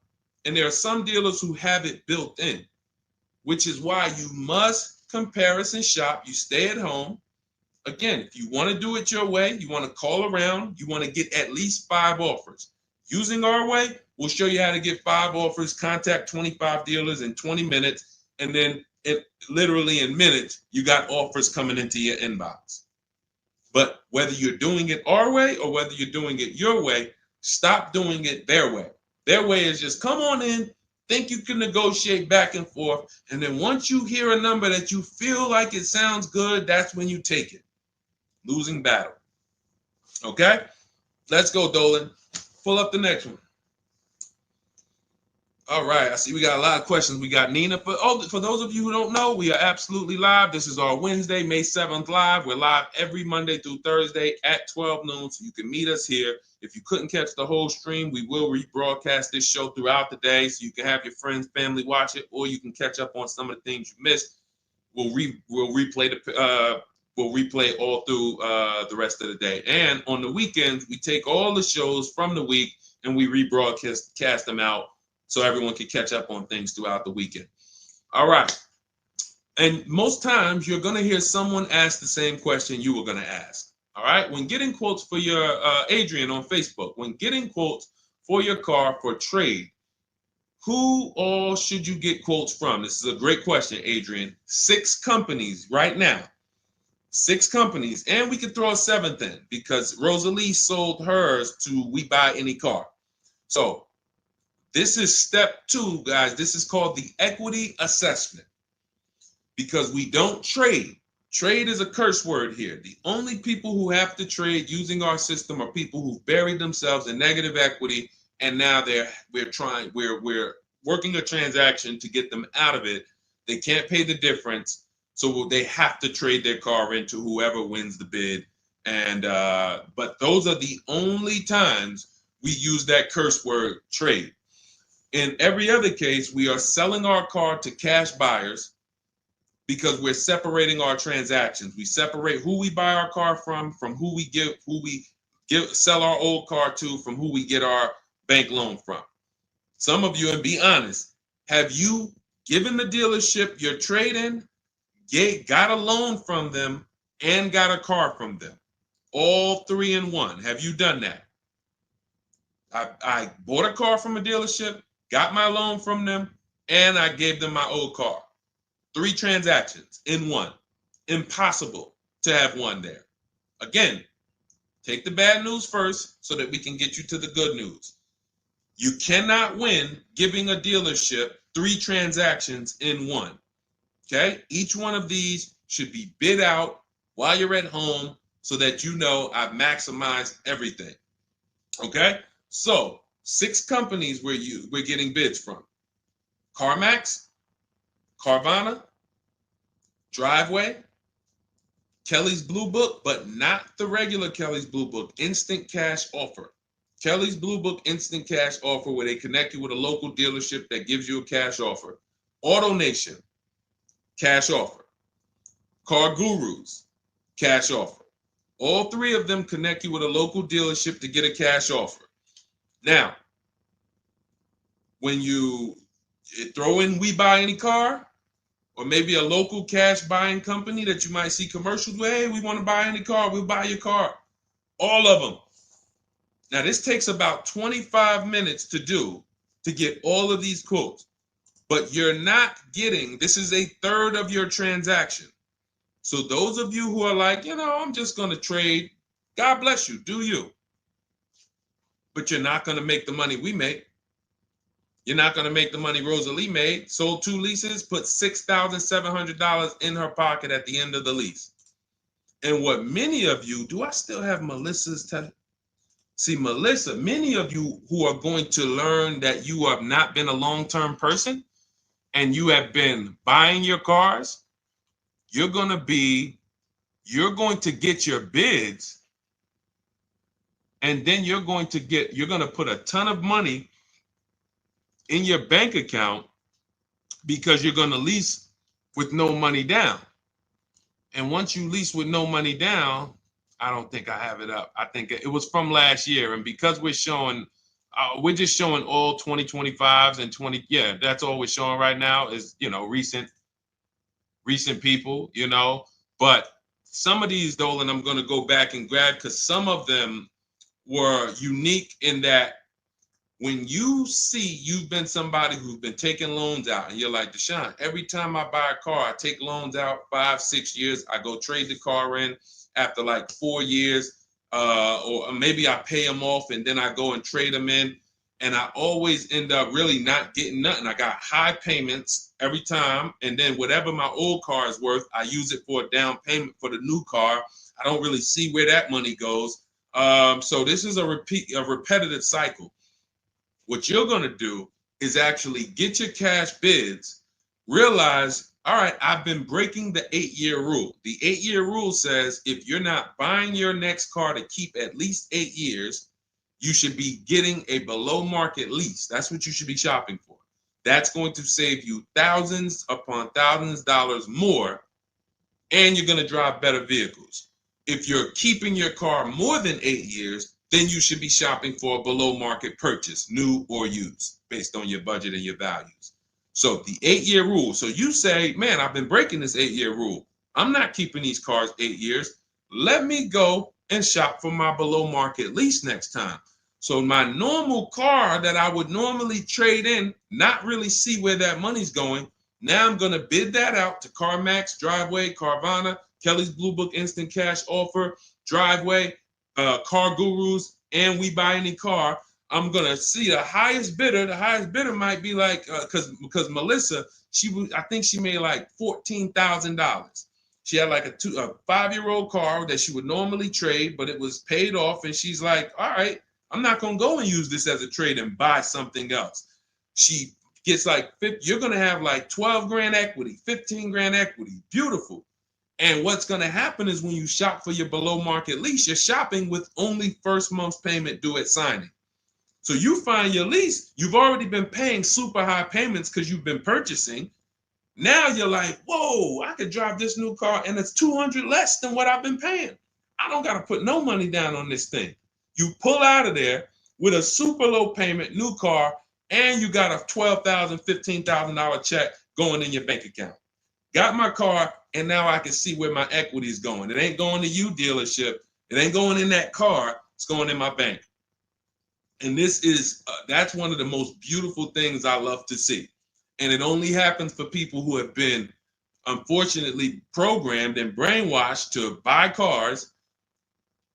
And there are some dealers who have it built in, which is why you must comparison shop. You stay at home. Again, if you want to do it your way, you want to call around, you want to get at least 5 offers. Using our way, we'll show you how to get 5 offers, contact 25 dealers in 20 minutes, and then literally in minutes, you got offers coming into your inbox. But whether you're doing it our way or whether you're doing it your way, stop doing it their way. Their way is just come on in, think you can negotiate back and forth, and then once you hear a number that you feel like it sounds good, that's when you take it. Losing battle. Okay? Let's go, Dolan. Pull up the next one. All right, I see we got a lot of questions. We got Nina. For those of you who don't know, we are absolutely live. This is our Wednesday, May 7th live. We're live every Monday through Thursday at 12 noon, so you can meet us here. If you couldn't catch the whole stream, we will rebroadcast this show throughout the day, so you can have your friends, family watch it, or you can catch up on some of the things you missed. We'll replay all through the rest of the day. And on the weekends, we take all the shows from the week and we rebroadcast them out, so everyone can catch up on things throughout the weekend. All right. And most times you're going to hear someone ask the same question you were going to ask. All right. When getting quotes for your, Adrian on Facebook, when getting quotes for your car for trade, who all should you get quotes from? This is a great question, Adrian. 6 companies right now. 6 companies. And we could throw a 7th in because Rosalie sold hers to We Buy Any Car. So this is step 2, guys. This is called the equity assessment, because we don't trade. Trade is a curse word here. The only people who have to trade using our system are people who've buried themselves in negative equity, and now we're working a transaction to get them out of it. They can't pay the difference, so they have to trade their car into whoever wins the bid. And but those are the only times we use that curse word, trade. In every other case, we are selling our car to cash buyers because we're separating our transactions. We separate who we buy our car from who we sell our old car to, from who we get our bank loan from. Some of you, and be honest, have you given the dealership your trade-in, got a loan from them, and got a car from them? All 3 in one. Have you done that? I bought a car from a dealership, got my loan from them, and I gave them my old car. 3 transactions in one. Impossible to have one there. Again, take the bad news first so that we can get you to the good news. You cannot win giving a dealership 3 transactions in one. Okay? Each one of these should be bid out while you're at home so that you know I've maximized everything. Okay? So 6 companies we're getting bids from: CarMax, Carvana, Driveway, Kelly's Blue Book, but not the regular Kelly's Blue Book, Instant Cash Offer. Kelly's Blue Book Instant Cash Offer, where they connect you with a local dealership that gives you a cash offer. Auto Nation, cash offer. Car Gurus, cash offer. All three of them connect you with a local dealership to get a cash offer. Now, when you throw in We Buy Any Car, or maybe a local cash buying company that you might see commercials with, hey, we want to buy any car, we'll buy your car. All of them. Now, this takes about 25 minutes to do to get all of these quotes, but you're not getting, this is a third of your transaction. So those of you who are like, I'm just going to trade, God bless you, do you. But you're not going to make the money we make. You're not going to make the money Rosalie made. Sold 2 leases, put $6,700 in her pocket at the end of the lease. And what many of you, do I still have Melissa's See, Melissa, many of you who are going to learn that you have not been a long-term person and you have been buying your cars, you're going to get your bids, and then you're going to put a ton of money in your bank account because you're going to lease with no money down. And once you lease with no money down, I don't think I have it up. I think it was from last year. And because we're just showing all 2025s and 20. Yeah, that's all we're showing right now is, recent people, But some of these, Dolan, I'm going to go back and grab because some of them were unique in that when you see you've been somebody who's been taking loans out and you're like, Deshone, every time I buy a car, I take loans out 5-6 years. I go trade the car in after like 4 years, or maybe I pay them off and then I go and trade them in. And I always end up really not getting nothing. I got high payments every time. And then whatever my old car is worth, I use it for a down payment for the new car. I don't really see where that money goes. So this is a repetitive cycle. What you're going to do is actually get your cash bids, realize, all right, I've been breaking the 8-year rule. The 8-year rule says if you're not buying your next car to keep at least 8 years, you should be getting a below market lease. That's what you should be shopping for. That's going to save you thousands upon thousands of dollars more, and you're going to drive better vehicles. If you're keeping your car more than 8 years, then you should be shopping for a below market purchase, new or used, based on your budget and your values. So the 8-year rule. So you say, man, I've been breaking this 8-year rule. I'm not keeping these cars 8 years. Let me go and shop for my below market lease next time. So my normal car that I would normally trade in, not really see where that money's going. Now I'm going to bid that out to CarMax, Driveway, Carvana, Kelly's Blue Book Instant Cash Offer, Driveway, Car Gurus, and We Buy Any Car. I'm gonna see the highest bidder. The highest bidder might be like because Melissa, I think she made like $14,000. She had like a 5-year-old car that she would normally trade, but it was paid off, and she's like, all right, I'm not gonna go and use this as a trade and buy something else. She gets like you're gonna have like 12 grand equity, 15 grand equity, beautiful. And what's going to happen is when you shop for your below market lease, you're shopping with only first month's payment due at signing. So you find your lease, you've already been paying super high payments because you've been purchasing. Now you're like, whoa, I could drive this new car and it's $200 less than what I've been paying. I don't got to put no money down on this thing. You pull out of there with a super low payment, new car, and you got a $12,000, $15,000 check going in your bank account. Got my car, and now I can see where my equity is going. It ain't going to you, dealership. It ain't going in that car. It's going in my bank. And this is, that's one of the most beautiful things I love to see. And it only happens for people who have been, unfortunately, programmed and brainwashed to buy cars.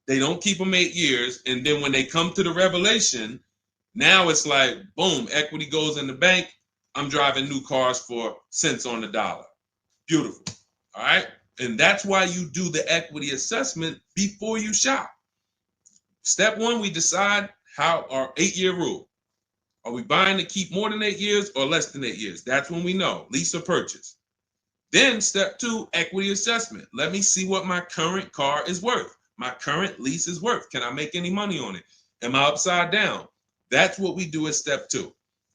They don't keep them 8 years. And then when they come to the revelation, now it's like, boom, equity goes in the bank. I'm driving new cars for cents on the dollar. Beautiful. All right. And that's why you do the equity assessment before you shop. Step one, we decide how our 8-year rule. Are we buying to keep more than 8 years or less than 8 years? That's when we know, lease or purchase. Then step two, equity assessment. Let me see what my current car is worth. My current lease is worth. Can I make any money on it? Am I upside down? That's what we do at step 2.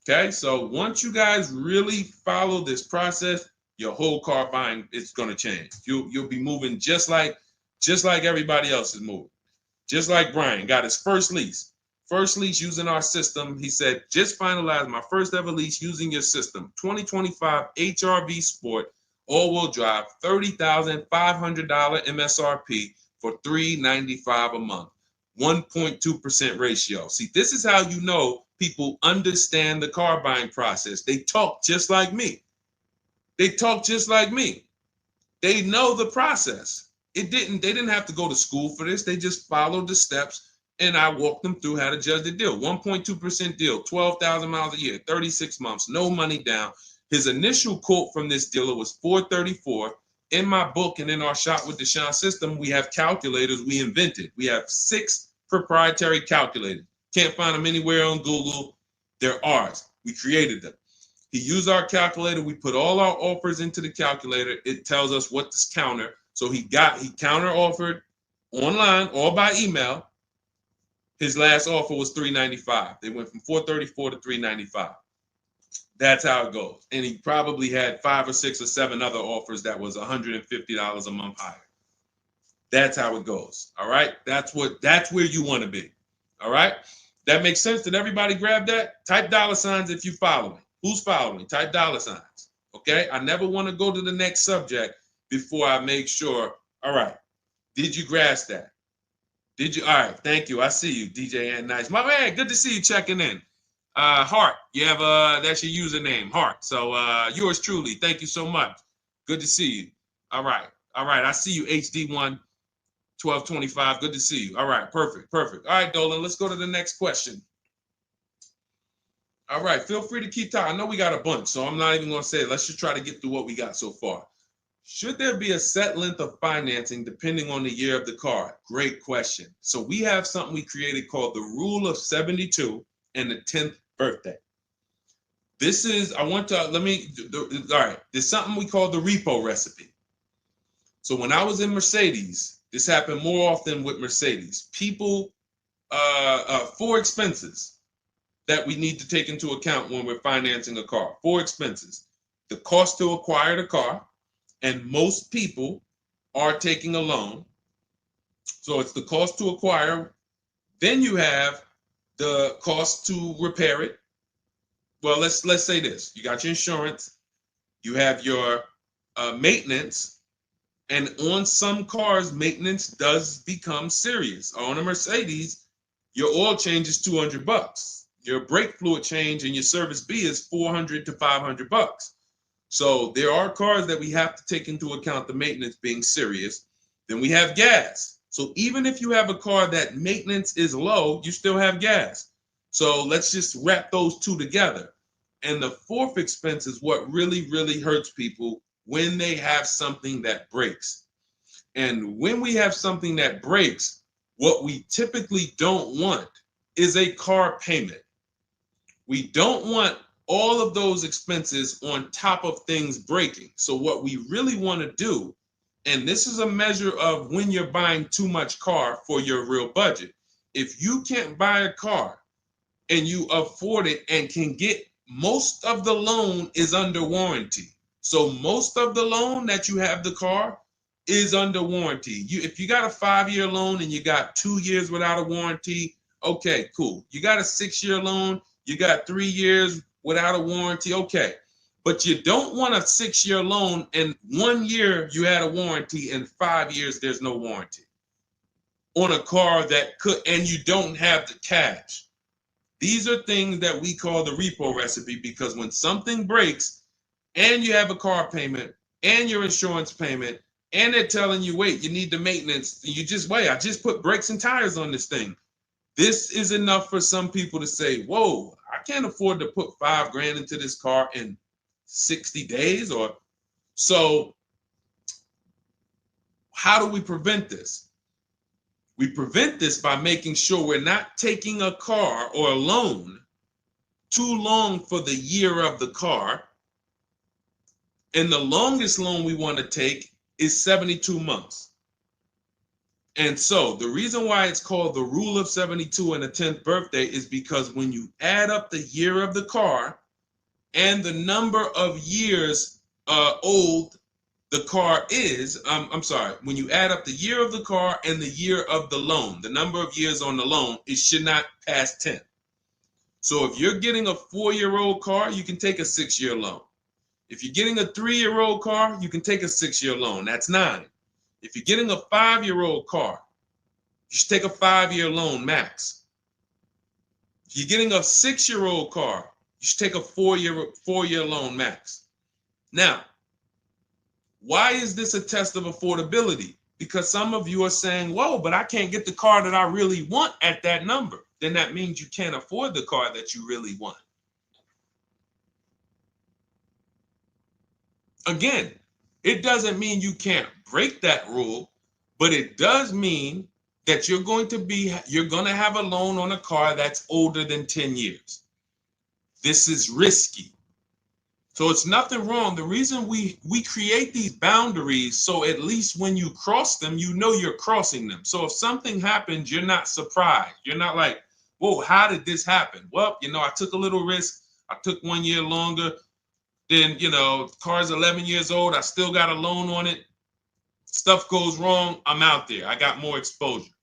Okay, so once you guys really follow this process, your whole car buying is going to change. You'll be moving just like everybody else is moving. Just like Brian got his first lease. First lease using our system. He said, just finalized my first ever lease using your system. 2025 HRV Sport, all-wheel drive, $30,500 MSRP for $395 a month. 1.2% ratio. See, this is how you know people understand the car buying process. They talk just like me. They talk just like me. They know the process. They didn't have to go to school for this. They just followed the steps, and I walked them through how to judge the deal. 1.2% deal, 12,000 miles a year, 36 months, no money down. His initial quote from this dealer was $434. In my book and in our Shop with Deshone system, we have calculators we invented. We have 6 proprietary calculators. Can't find them anywhere on Google. They're ours. We created them. He used our calculator. We put all our offers into the calculator. It tells us what to counter. So he counter offered online or by email. His last offer was $395. They went from $434 to $395. That's how it goes. And he probably had 5 or 6 or 7 other offers that was $150 a month higher. That's how it goes. All right. That's where you want to be. All right. That makes sense. Did everybody grab that? Type $ if you follow me. Who's following me? Type $. Okay. I never want to go to the next subject before I make sure. All right. Did you grasp that? Did you? All right. Thank you. I see you, DJ and Nice. My man, good to see you checking in. Hart, you have that's your username, Hart. So yours truly. Thank you so much. Good to see you. All right. I see you, HD1 1225. Good to see you. All right, perfect. All right, Dolan, let's go to the next question. All right, feel free to keep talking. I know we got a bunch, so I'm not even going to say it. Let's just try to get through what we got so far. Should there be a set length of financing depending on the year of the car? Great question. So we have something we created called the Rule of 72 and the 10th birthday. This is, all right, there's something we call the repo recipe. So when I was in Mercedes, this happened more often with Mercedes. People, 4 expenses that we need to take into account when we're financing a car. 4 expenses. The cost to acquire the car, and most people are taking a loan. So it's the cost to acquire. Then you have the cost to repair it. Well, let's say this. You got your insurance. You have your maintenance. And on some cars, maintenance does become serious. On a Mercedes, your oil change is $200. Your brake fluid change and your service B is $400 to $500. So there are cars that we have to take into account the maintenance being serious. Then we have gas. So even if you have a car that maintenance is low, you still have gas. So let's just wrap those 2 together. And the 4th expense is what really, really hurts people when they have something that breaks. And when we have something that breaks, what we typically don't want is a car payment. We don't want all of those expenses on top of things breaking. So what we really want to do, and this is a measure of when you're buying too much car for your real budget. If you can't buy a car and you afford it and can get, most of the loan is under warranty. So most of the loan that you have the car is under warranty. If you got a 5-year loan and you got 2 years without a warranty, okay, cool. You got a 6-year loan, you got 3 years without a warranty, okay. But you don't want a 6-year loan and 1 year you had a warranty and 5 years there's no warranty on a car that could, and you don't have the cash. These are things that we call the repo recipe, because when something breaks and you have a car payment and your insurance payment and they're telling you, wait, you need the maintenance, you just wait, I just put brakes and tires on this thing. This is enough for some people to say, whoa, I can't afford to put $5,000 into this car in 60 days. Or so how do we prevent this? We prevent this by making sure we're not taking a car or a loan too long for the year of the car. And the longest loan we want to take is 72 months. And so the reason why it's called the rule of 72 and the 10th birthday is because when you add up the year of the car and the number of years old the car is, I'm sorry, when you add up the year of the car and the year of the loan, the number of years on the loan, it should not pass 10. So if you're getting a 4-year-old car, you can take a 6-year loan. If you're getting a 3-year-old car, you can take a 6-year loan. That's 9. If you're getting a 5-year-old car, you should take a 5-year loan max. If you're getting a 6-year-old car, you should take a 4-year loan max. Now, why is this a test of affordability? Because some of you are saying, whoa, but I can't get the car that I really want at that number. Then that means you can't afford the car that you really want. Again, it doesn't mean you can't break that rule, but it does mean that you're going to have a loan on a car that's older than 10 years. This is risky. So it's nothing wrong. The reason we create these boundaries, so at least when you cross them, you know you're crossing them. So if something happens, you're not surprised. You're not like, whoa, how did this happen? Well, I took a little risk. I took 1 year longer. Then, the car's 11 years old. I still got a loan on it. Stuff goes wrong. I'm out there. I got more exposure.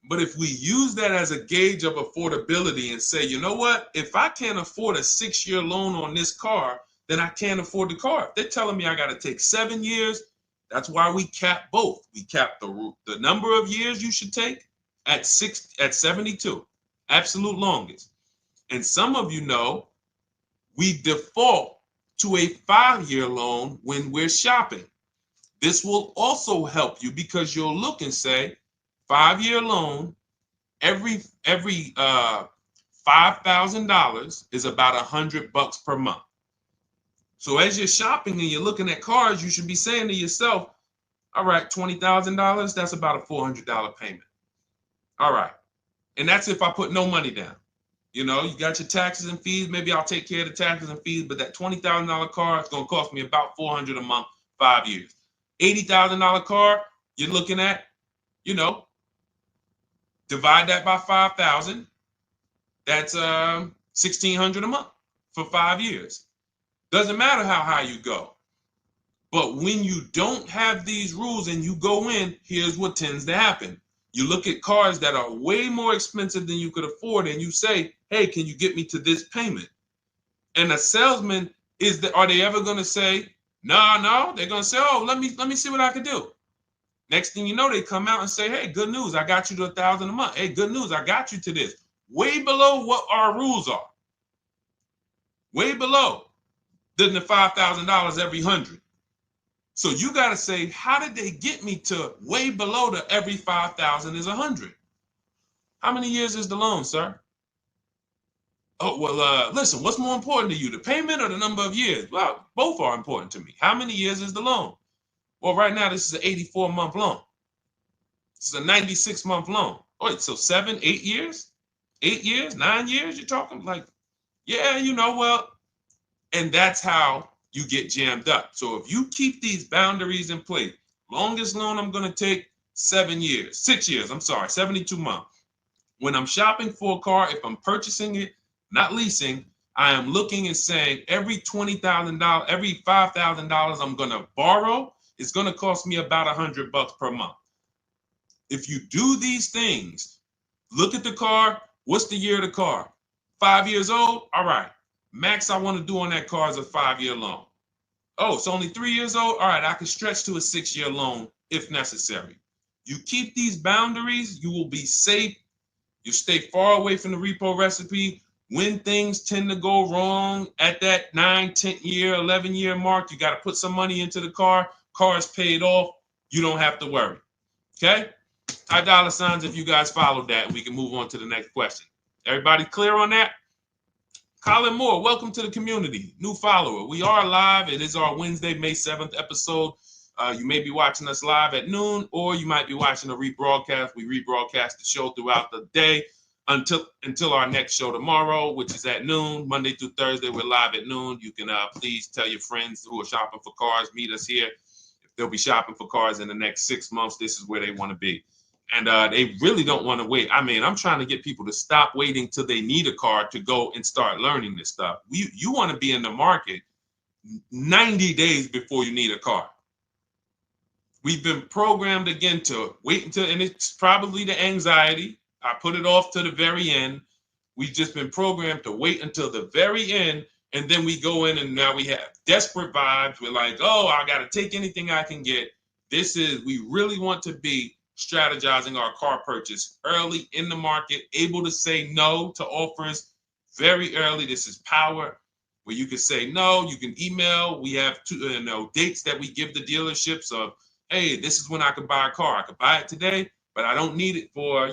But if we use that as a gauge of affordability and say, you know what, if I can't afford a 6-year loan on this car, then I can't afford the car. If they're telling me I got to take 7 years, that's why we cap both. We cap the number of years you should take at 72, absolute longest. And some of you know we default to a 5-year loan when we're shopping. This will also help you because you'll look and say, 5-year loan, every $5,000 is about $100 per month. So as you're shopping and you're looking at cars, you should be saying to yourself, all right, $20,000, that's about a $400 payment. All right. And that's if I put no money down. You got your taxes and fees. Maybe I'll take care of the taxes and fees, but that $20,000 car is going to cost me about $400 a month, 5 years. $80,000 car, you're looking at, divide that by 5,000. That's $1,600 a month for 5 years. Doesn't matter how high you go. But when you don't have these rules and you go in, here's what tends to happen. You look at cars that are way more expensive than you could afford, and you say, hey, can you get me to this payment? And a salesman, are they ever going to say, no? They're going to say, oh, let me see what I can do. Next thing you know, they come out and say, hey, good news, I got you to $1,000 a month. Hey, good news, I got you to this. Way below what our rules are. Way below than the $5,000 every 100. So you got to say, how did they get me to way below the every 5,000 is 100? How many years is the loan, sir? Oh, well, listen, what's more important to you, the payment or the number of years? Well, both are important to me. How many years is the loan? Well, right now, this is an 84-month loan. This is a 96-month loan. Wait, so 7, 8 years? 8 years, 9 years? You're talking like, yeah, well, and that's how you get jammed up. So if you keep these boundaries in place, longest loan I'm going to take 6 years, 72 months. When I'm shopping for a car, if I'm purchasing it, not leasing, I am looking and saying every $20,000, every $5,000 I'm going to borrow, it's going to cost me about $100 per month. If you do these things, look at the car. What's the year of the car? 5 years old? All right. Max I want to do on that car is a 5-year loan. Oh, it's only 3 years old? All right, I can stretch to a 6-year loan if necessary. You keep these boundaries, you will be safe. You stay far away from the repo recipe. When things tend to go wrong at that 9, 10 year, 11-year mark, you got to put some money into the car. Car is paid off. You don't have to worry. Okay? High dollar signs if you guys followed that. We can move on to the next question. Everybody clear on that? Colin Moore, welcome to the community. New follower. We are live. It is our Wednesday, May 7th episode. You may be watching us live at noon, or you might be watching a rebroadcast. We rebroadcast the show throughout the day until our next show tomorrow, which is at noon. Monday through Thursday, we're live at noon. You can please tell your friends who are shopping for cars, meet us here. If they'll be shopping for cars in the next 6 months. This is where they want to be. And they really don't want to wait. I mean, I'm trying to get people to stop waiting till they need a car to go and start learning this stuff. You want to be in the market 90 days before you need a car. We've been programmed again to wait until, and it's probably the anxiety. I put it off to the very end. We've just been programmed to wait until the very end, and then we go in and now we have desperate vibes. We're like, oh, I got to take anything I can get. We really want to be strategizing our car purchase early in the market, able to say no to offers very early. This is power, where you can say no, you can email. We have dates that we give the dealerships of, hey, this is when I could buy a car. I could buy it today, but I don't need it for,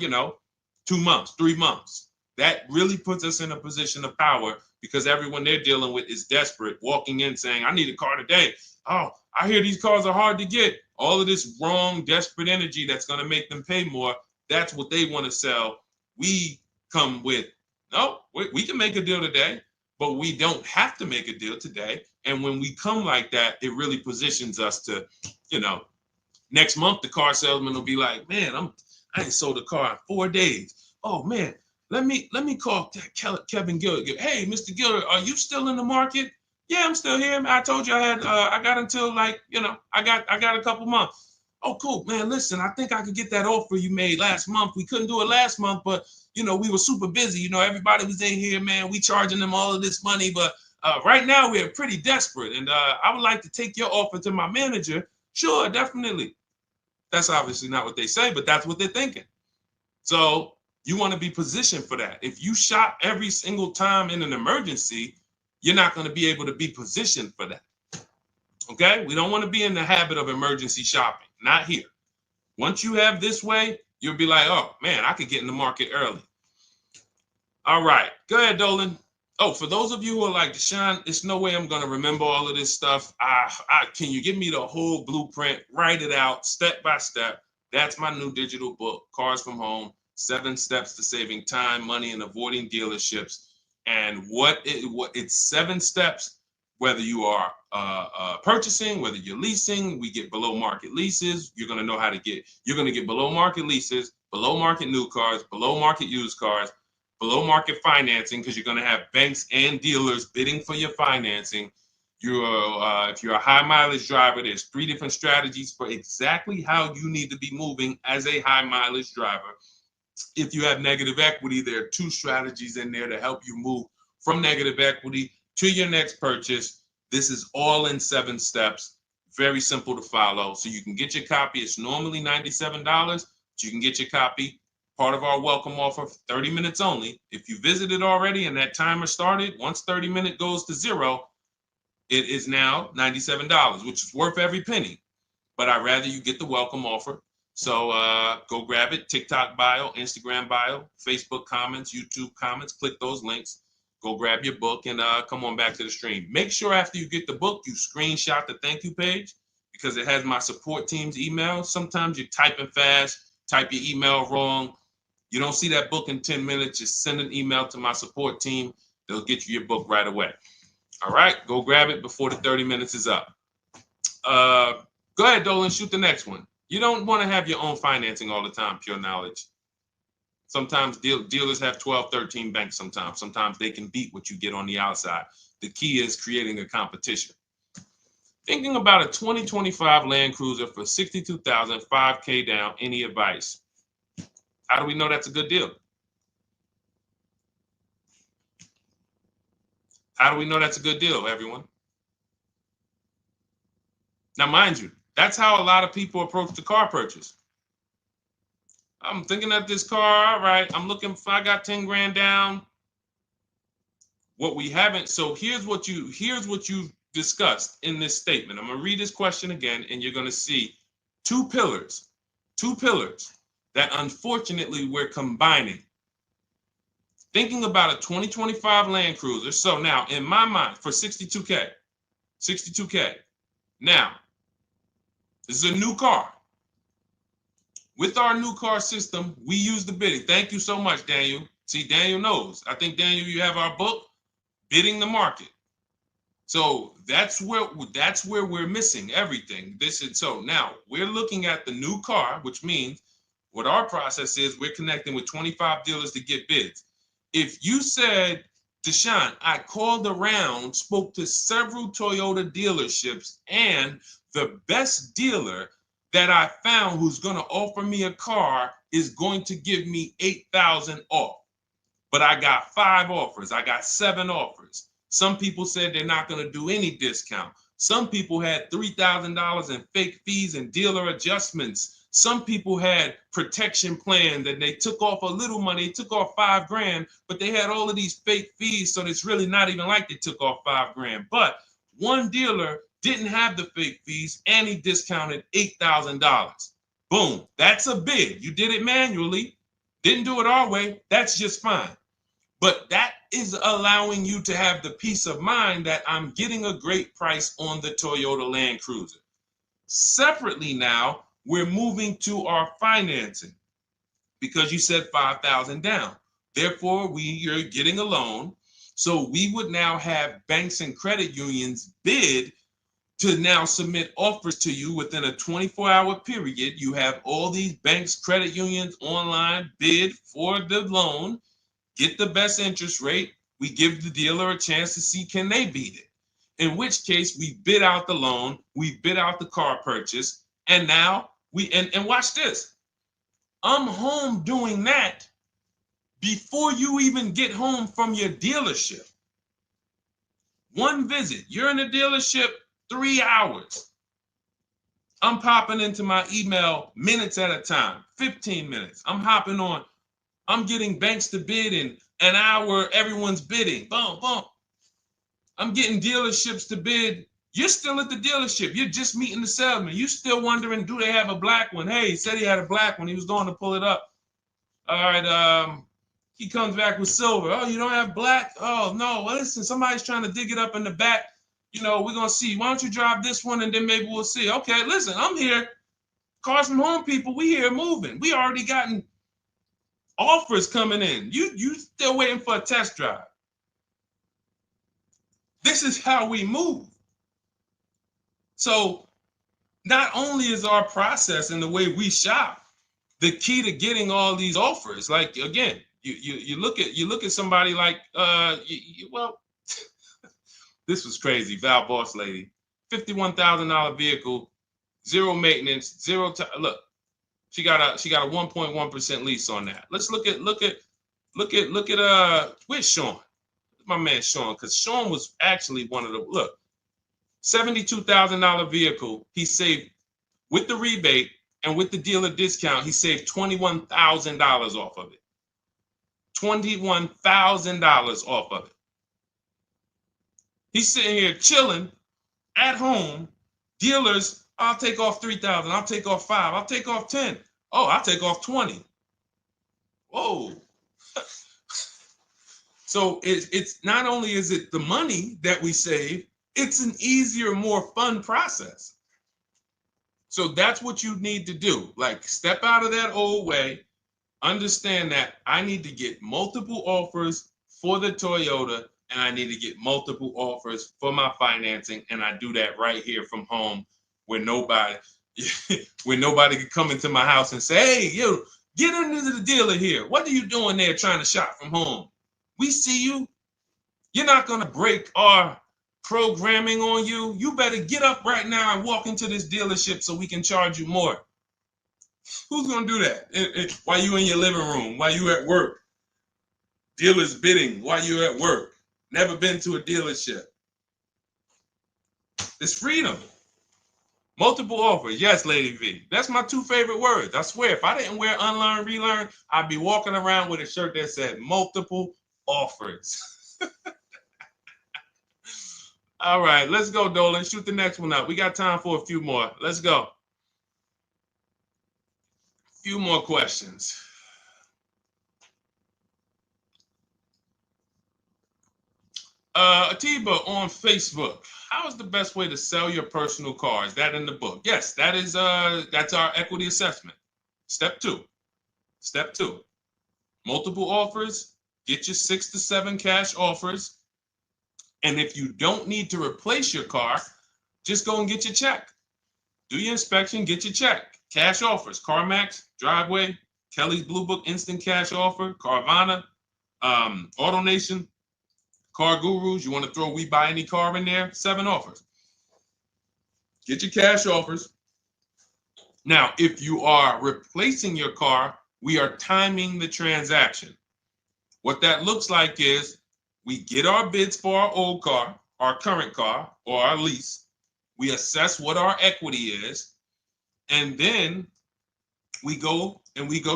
2 months, 3 months. That really puts us in a position of power, because everyone they're dealing with is desperate, walking in saying, I need a car today. Oh, I hear these cars are hard to get. All of this wrong, desperate energy that's going to make them pay more. That's what they want to sell. We come with, no, we can make a deal today, but we don't have to make a deal today. And when we come like that, it really positions us to, next month, the car salesman will be like, man, I ain't sold a car in 4 days. Oh man, let me call Kevin Gillard. Hey, Mr. Gillard, are you still in the market? Yeah, I'm still here. I told you I got until I got a couple months. Oh, cool, man. Listen, I think I could get that offer you made last month. We couldn't do it last month, but we were super busy. Everybody was in here, man. We charging them all of this money, but right now we're pretty desperate, and I would like to take your offer to my manager. Sure, definitely. That's obviously not what they say, but that's what they're thinking. So you want to be positioned for that. If you shop every single time in an emergency, you're not going to be able to be positioned for that. Okay? We don't want to be in the habit of emergency shopping. Not here. Once you have this way, you'll be like, oh, man, I could get in the market early. All right. Go ahead, Dolan. Oh, for those of you who are like, Deshone, there's no way I'm going to remember all of this stuff. Can you give me the whole blueprint? Write it out step by step. That's my new digital book, Cars from Home, 7 Steps to Saving Time, Money, and Avoiding Dealerships. And it's 7 steps, whether you are purchasing, whether you're leasing. We get below market leases. You're going to get below market leases, below market new cars, below market used cars, below market financing, because you're going to have banks and dealers bidding for your financing. If you're a high mileage driver, there's 3 different strategies for exactly how you need to be moving as a high mileage driver. If you have negative equity, there are 2 strategies in there to help you move from negative equity to your next purchase. This is all in 7 steps. Very simple to follow. So you can get your copy. It's normally $97, but you can get your copy. Part of our welcome offer, 30 minutes only. If you visited already and that timer started, once 30 minutes goes to 0, it is now $97, which is worth every penny. But I'd rather you get the welcome offer. So go grab it. TikTok bio, Instagram bio, Facebook comments, YouTube comments. Click those links. Go grab your book and come on back to the stream. Make sure after you get the book, you screenshot the thank you page, because it has my support team's email. Sometimes you're typing fast, type your email wrong. You don't see that book in 10 minutes. Just send an email to my support team. They'll get you your book right away. All right, go grab it before the 30 minutes is up. Go ahead, Dolan, shoot the next one. You don't want to have your own financing all the time, pure knowledge. Sometimes dealers have 12, 13 banks sometimes. Sometimes they can beat what you get on the outside. The key is creating a competition. Thinking about a 2025 Land Cruiser for $62,000, $5K down, any advice? How do we know that's a good deal? How do we know that's a good deal, everyone? Now, mind you, that's how a lot of people approach the car purchase. I'm thinking of this car, all right, I'm looking, if I got 10 grand down, what we haven't, so here's what you discussed in this statement. I'm gonna read this question again, and you're gonna see two pillars that unfortunately we're combining. Thinking about a 2025 Land Cruiser, so now in my mind, for 62K. Now, this is a new car. With our new car system, we use the bidding. Thank you so much, Daniel. See, Daniel knows. I think, Daniel, you have our book, Bidding the Market. So that's where we're missing everything. So now we're looking at the new car, which means what our process is, we're connecting with 25 dealers to get bids. If you said, Deshone, I called around, spoke to several Toyota dealerships, and the best dealer that I found who's going to offer me a car is going to give me $8,000 off. But I got 5 offers. I got 7 offers. Some people said they're not going to do any discount. Some people had $3,000 in fake fees and dealer adjustments. Some people had protection plans and they took off a little money, took off $5,000, but they had all of these fake fees. So it's really not even like they took off $5,000. But one dealer didn't have the fake fees and he discounted $8,000. Boom. That's a bid. You did it manually. Didn't do it our way. That's just fine. But that is allowing you to have the peace of mind that I'm getting a great price on the Toyota Land Cruiser. Separately now, we're moving to our financing because you said $5,000 down. Therefore, you're getting a loan. So we would now have banks and credit unions bid to now submit offers to you within a 24-hour period. You have all these banks, credit unions online bid for the loan. Get the best interest rate. We give the dealer a chance to see can they beat it. In which case we bid out the loan, we bid out the car purchase, and now and watch this. I'm home doing that before you even get home from your dealership. One visit, you're in the dealership 3 hours. I'm popping into my email minutes at a time, 15 minutes. I'm hopping on. I'm getting banks to bid in an hour. Everyone's bidding. Boom, boom. I'm getting dealerships to bid. You're still at the dealership. You're just meeting the salesman. You're still wondering, do they have a black one? Hey, he said he had a black one. He was going to pull it up. All right. He comes back with silver. Oh, you don't have black? Oh, no. Well, listen, somebody's trying to dig it up in the back. We're going to see. Why don't you drive this one and then maybe we'll see. Okay, listen, I'm here. Cars from Home people, we here moving. We already gotten offers coming in. You still waiting for a test drive. This is how we move. So not only is our process and the way we shop the key to getting all these offers, like again, you look at somebody like well, this was crazy. Val Boss lady, $51,000 vehicle, zero maintenance, zero time. Look, she got a 1.1% lease on that. Let's look at where's Sean? My man Sean, because Sean was actually one of the $72,000 vehicle. He saved with the rebate and with the dealer discount. He saved $21,000 off of it. $21,000 off of it. He's sitting here chilling at home. Dealers, I'll take off 3,000. I'll take off 5. I'll take off 10. Oh, I'll take off 20. Whoa. So it's not only is it the money that we save, it's an easier, more fun process. So that's what you need to do. Like, step out of that old way. Understand that I need to get multiple offers for the Toyota, and I need to get multiple offers for my financing, and I do that right here from home, where nobody can come into my house and say, hey, you get into the dealer here. What are you doing there trying to shop from home? We see you. You're not going to break our programming on you. You better get up right now and walk into this dealership so we can charge you more. Who's going to do that? While you in your living room, while you at work? Dealers bidding while you at work. Never been to a dealership. It's freedom. Multiple offers. Yes, Lady V. That's my 2 favorite words. I swear, if I didn't wear unlearn, relearn, I'd be walking around with a shirt that said multiple offers. All right, let's go, Dolan. Shoot the next one up. We got time for a few more. Let's go. Few more questions. Atiba on Facebook. How is the best way to sell your personal car? Is that in the book? Yes, that is. That's our equity assessment. Step 2. Step 2. Multiple offers. Get your 6 to 7 cash offers, And if you don't need to replace your car, just go and get your check. Do your inspection, get your check. Cash offers, CarMax, Driveway, Kelly's Blue Book Instant Cash Offer, Carvana, AutoNation, Car Gurus. You want to throw We Buy Any Car in there? 7 offers. Get your cash offers. Now, if you are replacing your car, we are timing the transaction. What that looks like is we get our bids for our old car, our current car, or our lease. We assess what our equity is, and then we go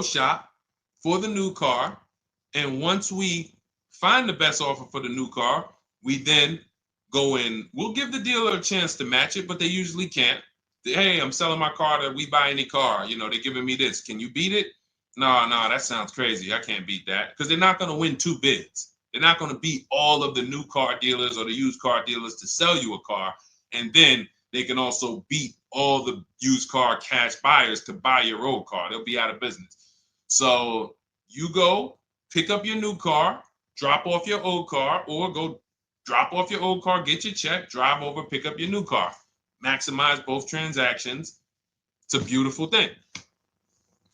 shop for the new car. And once we find the best offer for the new car, we then go in. We'll give the dealer a chance to match it, but they usually can't. Hey, I'm selling my car to We Buy Any Car. You know, they're giving me this. Can you beat it? No, that sounds crazy. I can't beat that, because they're not going to win 2 bids. They're not going to beat all of the new car dealers or the used car dealers to sell you a car. And then they can also beat all the used car cash buyers to buy your old car. They'll be out of business. So you go pick up your new car, drop off your old car, or go drop off your old car, get your check, drive over, pick up your new car. Maximize both transactions. It's a beautiful thing.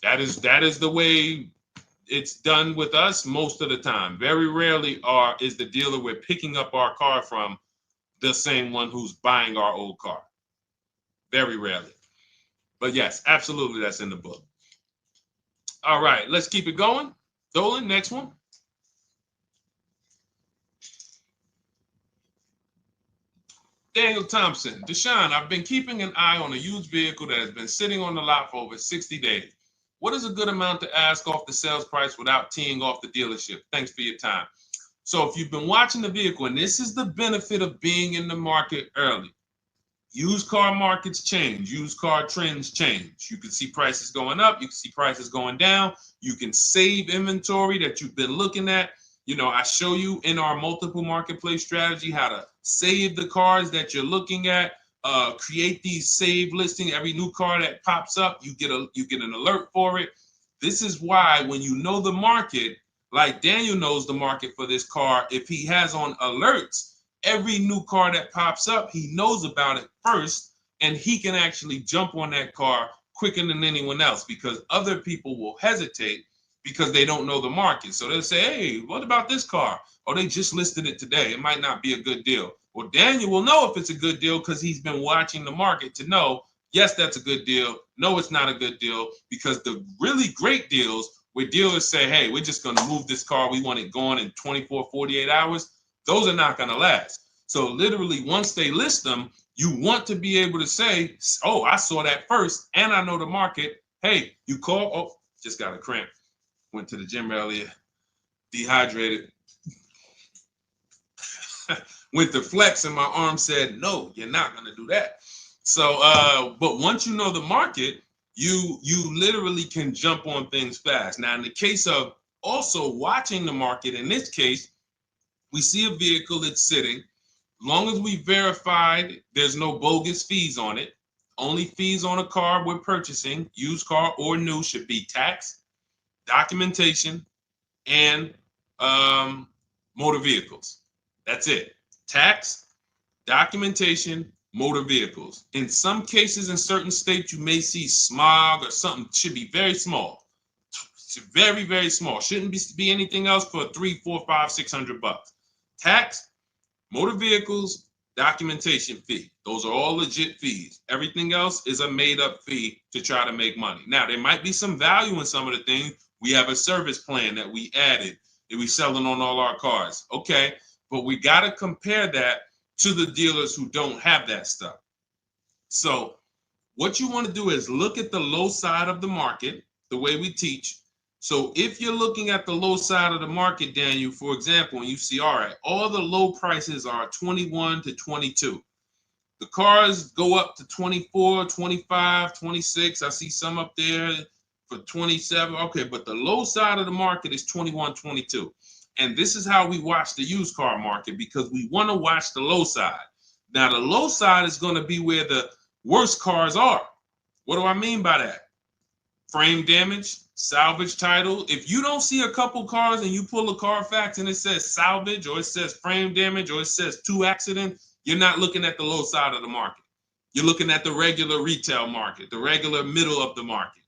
That is the way it's done with us most of the time. Very rarely is the dealer we're picking up our car from the same one who's buying our old car. Very rarely. But yes, absolutely, that's in the book. All right, let's keep it going. Dolan, next one. Daniel Thompson, Deshone, I've been keeping an eye on a used vehicle that has been sitting on the lot for over 60 days. What is a good amount to ask off the sales price without teeing off the dealership? Thanks for your time. So if you've been watching the vehicle, and this is the benefit of being in the market early, used car markets change, used car trends change. You can see prices going up, you can see prices going down, you can save inventory that you've been looking at. You know, I show you in our multiple marketplace strategy how to save the cars that you're looking at, create these save listings. Every new car that pops up, you get an alert for it. This is why when you know the market, like Daniel knows the market for this car, if he has on alerts, every new car that pops up, he knows about it first, and he can actually jump on that car quicker than anyone else, because other people will hesitate because they don't know the market. So they'll say, hey, what about this car? Oh, they just listed it today. It might not be a good deal. Well, Daniel will know if it's a good deal because he's been watching the market to know, yes, that's a good deal. No, it's not a good deal, because the really great deals where dealers say, hey, we're just going to move this car. We want it gone in 24, 48 hours. Those are not going to last. So literally, once they list them, you want to be able to say, oh, I saw that first and I know the market. Hey, you call, oh, just got a cramp. Went to the gym earlier, dehydrated. Went to flex and my arm said, no, you're not going to do that. So, but once you know the market, you literally can jump on things fast. Now, in the case of also watching the market, in this case, we see a vehicle that's sitting. As long as we verified there's no bogus fees on it, only fees on a car we're purchasing, used car or new, should be tax, documentation, and motor vehicles. That's it. Tax, documentation, motor vehicles. In some cases, in certain states, you may see smog or something. Should be very small. It's very, very small. Shouldn't be anything else for $300, $400, $500, $600. Tax, motor vehicles, documentation fee. Those are all legit fees. Everything else is a made-up fee to try to make money. Now, there might be some value in some of the things. We have a service plan that we added that we selling on all our cars. Okay, but we got to compare that to the dealers who don't have that stuff. So what you want to do is look at the low side of the market, the way we teach. So if you're looking at the low side of the market, Daniel, for example, and you see, all right, all the low prices are 21 to 22. The cars go up to 24, 25, 26. I see some up there for 27. Okay, but the low side of the market is 21, 22. And this is how we watch the used car market, because we want to watch the low side. Now, the low side is going to be where the worst cars are. What do I mean by that? frame damage, salvage title. If you don't see a couple cars and you pull a Carfax and it says salvage or it says frame damage or it says 2 accident, you're not looking at the low side of the market. You're looking at the regular retail market, the regular middle of the market,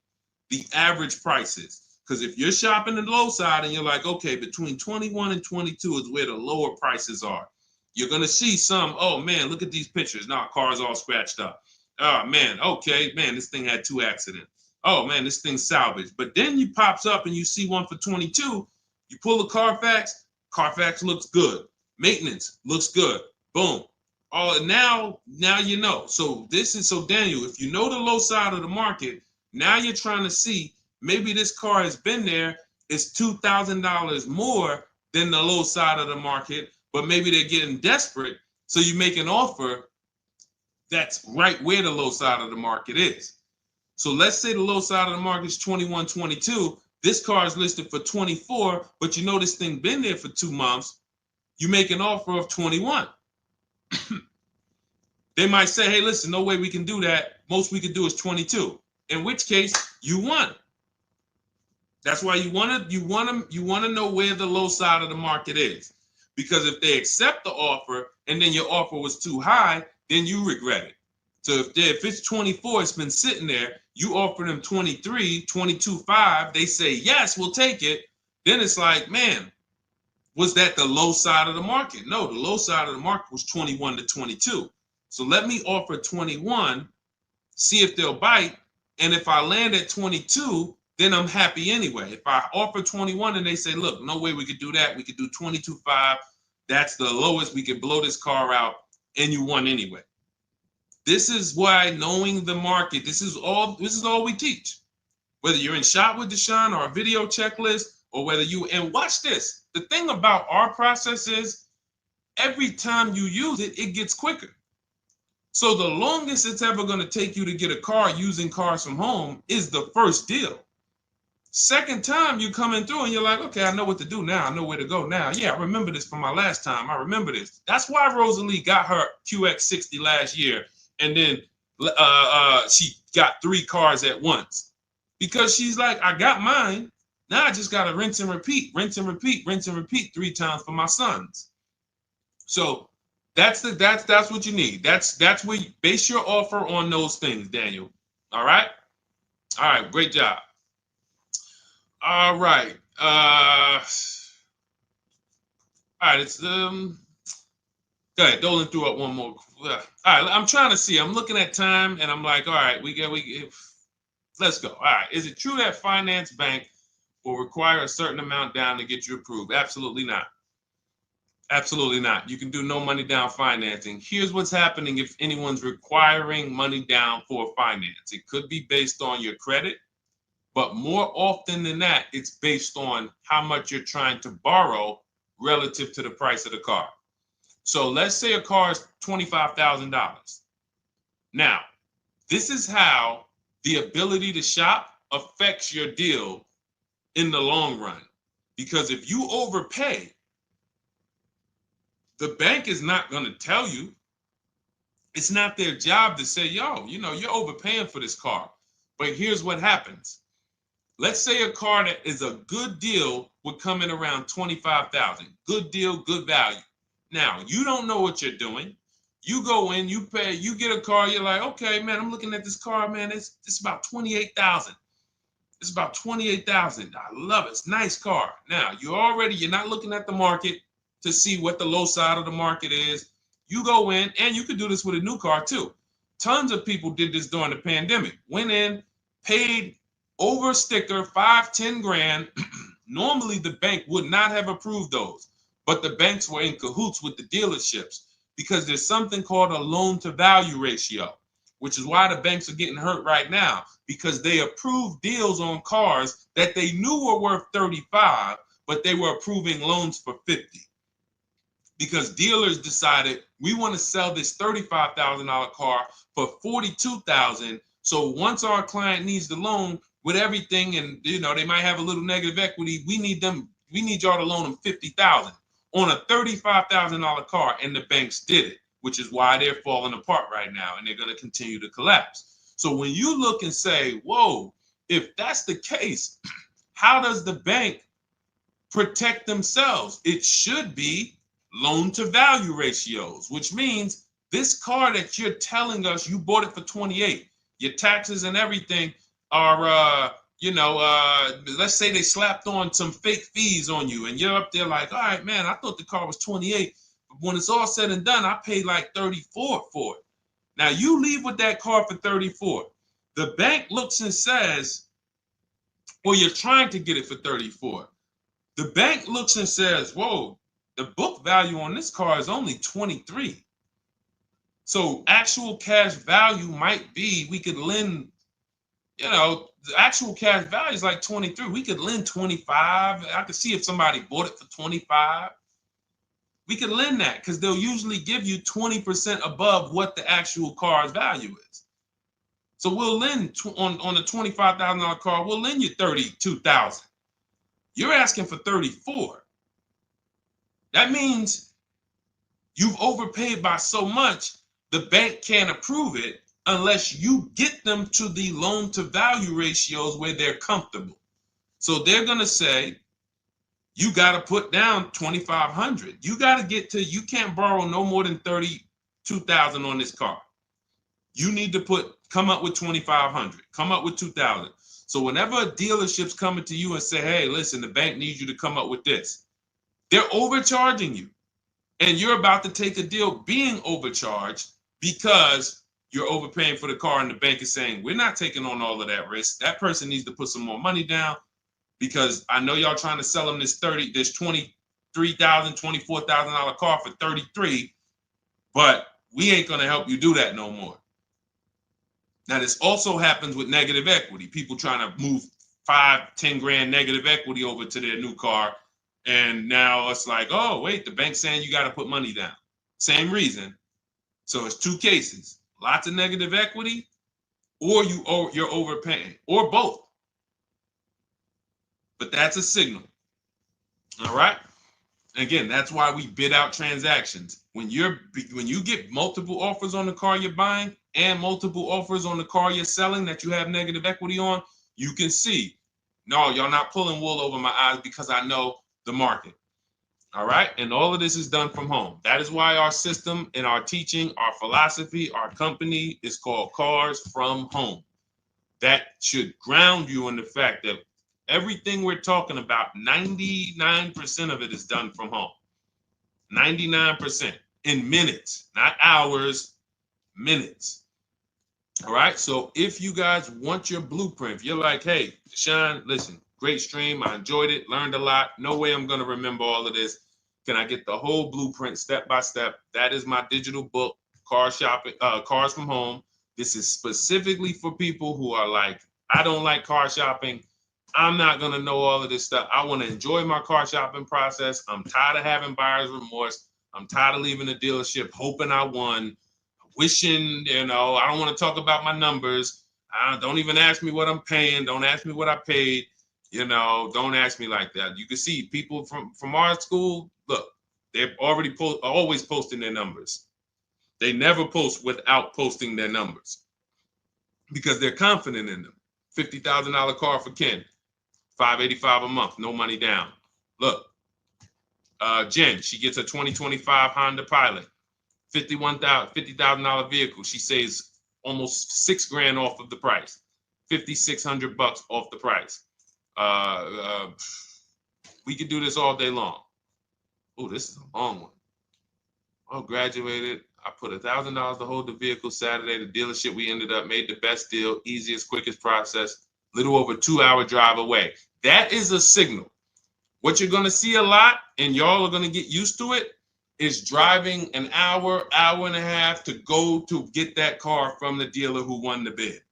the average prices. Because if you're shopping the low side and you're like, okay, between 21 and 22 is where the lower prices are, you're going to see some, oh man, look at these pictures. Now, car's all scratched up. Oh man, okay, man, this thing had 2 accidents. Oh man, this thing's salvaged. But then you pops up and you see one for 22. You pull the Carfax, Carfax looks good. Maintenance looks good. Boom. Oh, now you know. So Daniel, if you know the low side of the market, now you're trying to see maybe this car has been there. It's $2,000 more than the low side of the market, but maybe they're getting desperate. So you make an offer that's right where the low side of the market is. So let's say the low side of the market is 21, 22. This car is listed for 24, but you know this thing been there for 2 months. You make an offer of 21. They might say, hey, listen, no way we can do that. Most we can do is 22. In which case, you won. That's why you want to know where the low side of the market is. Because if they accept the offer and then your offer was too high, then you regret it. So if it's 24, it's been sitting there, you offer them 23, 22.5, they say, yes, we'll take it. Then it's like, man, was that the low side of the market? No, the low side of the market was 21 to 22. So let me offer 21, see if they'll bite. And if I land at 22, then I'm happy anyway. If I offer 21 and they say, look, no way we could do that. We could do 22.5. That's the lowest. We could blow this car out and you won anyway. This is why knowing the market, this is all we teach. Whether you're in Shop with Deshone or a video checklist or whether and watch this. The thing about our process is every time you use it, it gets quicker. So the longest it's ever going to take you to get a car using Cars from Home is the first deal. Second time you coming through and you're like, okay, I know what to do now. I know where to go now. Yeah, I remember this from my last time. I remember this. That's why Rosalie got her QX60 last year. And then she got 3 cars at once. Because she's like, I got mine. Now I just got to rinse and repeat 3 times for my sons. So that's what you need. That's where you base your offer on those things, Daniel. All right? All right, great job. All right. All right, it's go ahead, Dolan threw up one more. All right, I'm trying to see. I'm looking at time and I'm like, all right, let's go. All right. Is it true that finance bank will require a certain amount down to get you approved? Absolutely not. Absolutely not. You can do no money down financing. Here's what's happening if anyone's requiring money down for finance. It could be based on your credit, but more often than that, it's based on how much you're trying to borrow relative to the price of the car. So let's say a car is $25,000. Now, this is how the ability to shop affects your deal in the long run. Because if you overpay, the bank is not going to tell you. It's not their job to say, yo, you're overpaying for this car. But here's what happens. Let's say a car that is a good deal would come in around $25,000. Good deal, good value. Now, you don't know what you're doing. You go in, you pay, you get a car, you're like, okay, man, I'm looking at this car, man, it's about $28,000. It's about $28,000. I love it. It's a nice car. Now, you're not looking at the market to see what the low side of the market is. You go in, and you could do this with a new car too. Tons of people did this during the pandemic. Went in, paid over sticker, 5-10 grand. Normally the bank would not have approved those, but the banks were in cahoots with the dealerships because there's something called a loan to value ratio, which is why the banks are getting hurt right now, because they approved deals on cars that they knew were worth 35, but they were approving loans for 50. Because dealers decided we want to sell this $35,000 car for $42,000. So once our client needs the loan with everything, and they might have a little negative equity, we need y'all to loan them $50,000 on a $35,000 car, and the banks did it, which is why they're falling apart right now, and they're going to continue to collapse. So when you look and say, whoa, If that's the case, how does the bank protect themselves? It should be loan to value ratios, which means this car that you're telling us you bought it for 28, your taxes and everything are let's say they slapped on some fake fees on you and you're up there like, all right, man, I thought the car was 28, but when it's all said and done, I paid like 34 for it. Now you leave with that car for 34. The bank looks and says, or you're trying to get it for 34. The bank looks and says, whoa, the book value on this car is only 23. So actual cash value might be, we could lend, the actual cash value is like 23. We could lend 25. I could see if somebody bought it for 25. We could lend that because they'll usually give you 20% above what the actual car's value is. So we'll lend on a $25,000 car, we'll lend you $32,000. You're asking for 34. That means you've overpaid by so much, the bank can't approve it unless you get them to the loan to value ratios where they're comfortable. So they're going to say, you got to put down 2,500. You got to get to, you can't borrow no more than 32,000 on this car. You need to come up with 2,500, come up with 2,000. So whenever a dealership's coming to you and say, hey, listen, the bank needs you to come up with this, they're overcharging you. And you're about to take a deal being overcharged because you're overpaying for the car and the bank is saying, we're not taking on all of that risk. That person needs to put some more money down because I know y'all trying to sell them this $23,000, $24,000 car for 33, but we ain't going to help you do that no more. Now, this also happens with negative equity. People trying to move 5-10 grand negative equity over to their new car. And now it's like, oh, wait, the bank's saying you got to put money down. Same reason. So it's two cases, lots of negative equity, or you're overpaying, or both. But that's a signal. All right. Again, that's why we bid out transactions. When you get multiple offers on the car you're buying and multiple offers on the car you're selling that you have negative equity on, you can see, no, y'all not pulling wool over my eyes because I know the market. All right. And all of this is done from home. That is why our system and our teaching, our philosophy, our company is called Cars from Home. That should ground you in the fact that everything we're talking about, 99% of it is done from home. 99% in minutes, not hours, minutes. All right. So if you guys want your blueprint, if you're like, hey, Deshone, listen, great stream. I enjoyed it, learned a lot. No way I'm going to remember all of this. Can I get the whole blueprint step by step? That is my digital book, Cars from Home. This is specifically for people who are like, I don't like car shopping. I'm not going to know all of this stuff. I want to enjoy my car shopping process. I'm tired of having buyer's remorse. I'm tired of leaving the dealership hoping I won, wishing, I don't want to talk about my numbers. Don't even ask me what I'm paying. Don't ask me what I paid. Don't ask me like that. You can see people from our school, look, they're already always posting their numbers. They never post without posting their numbers because they're confident in them. $50,000 car for Ken. $585 a month, no money down. Look, Jen, she gets a 2025 Honda Pilot, $50,000 vehicle. She saves almost $6 grand off of the price, $5,600 off the price. We could do this all day long. Oh, this is a long one. Oh, graduated. I put $1,000 to hold the vehicle Saturday. The dealership we ended up made the best deal, easiest, quickest process. Little over 2-hour drive away. That is a signal. What you're going to see a lot, and y'all are going to get used to it, is driving an hour, hour and a half to go to get that car from the dealer who won the bid.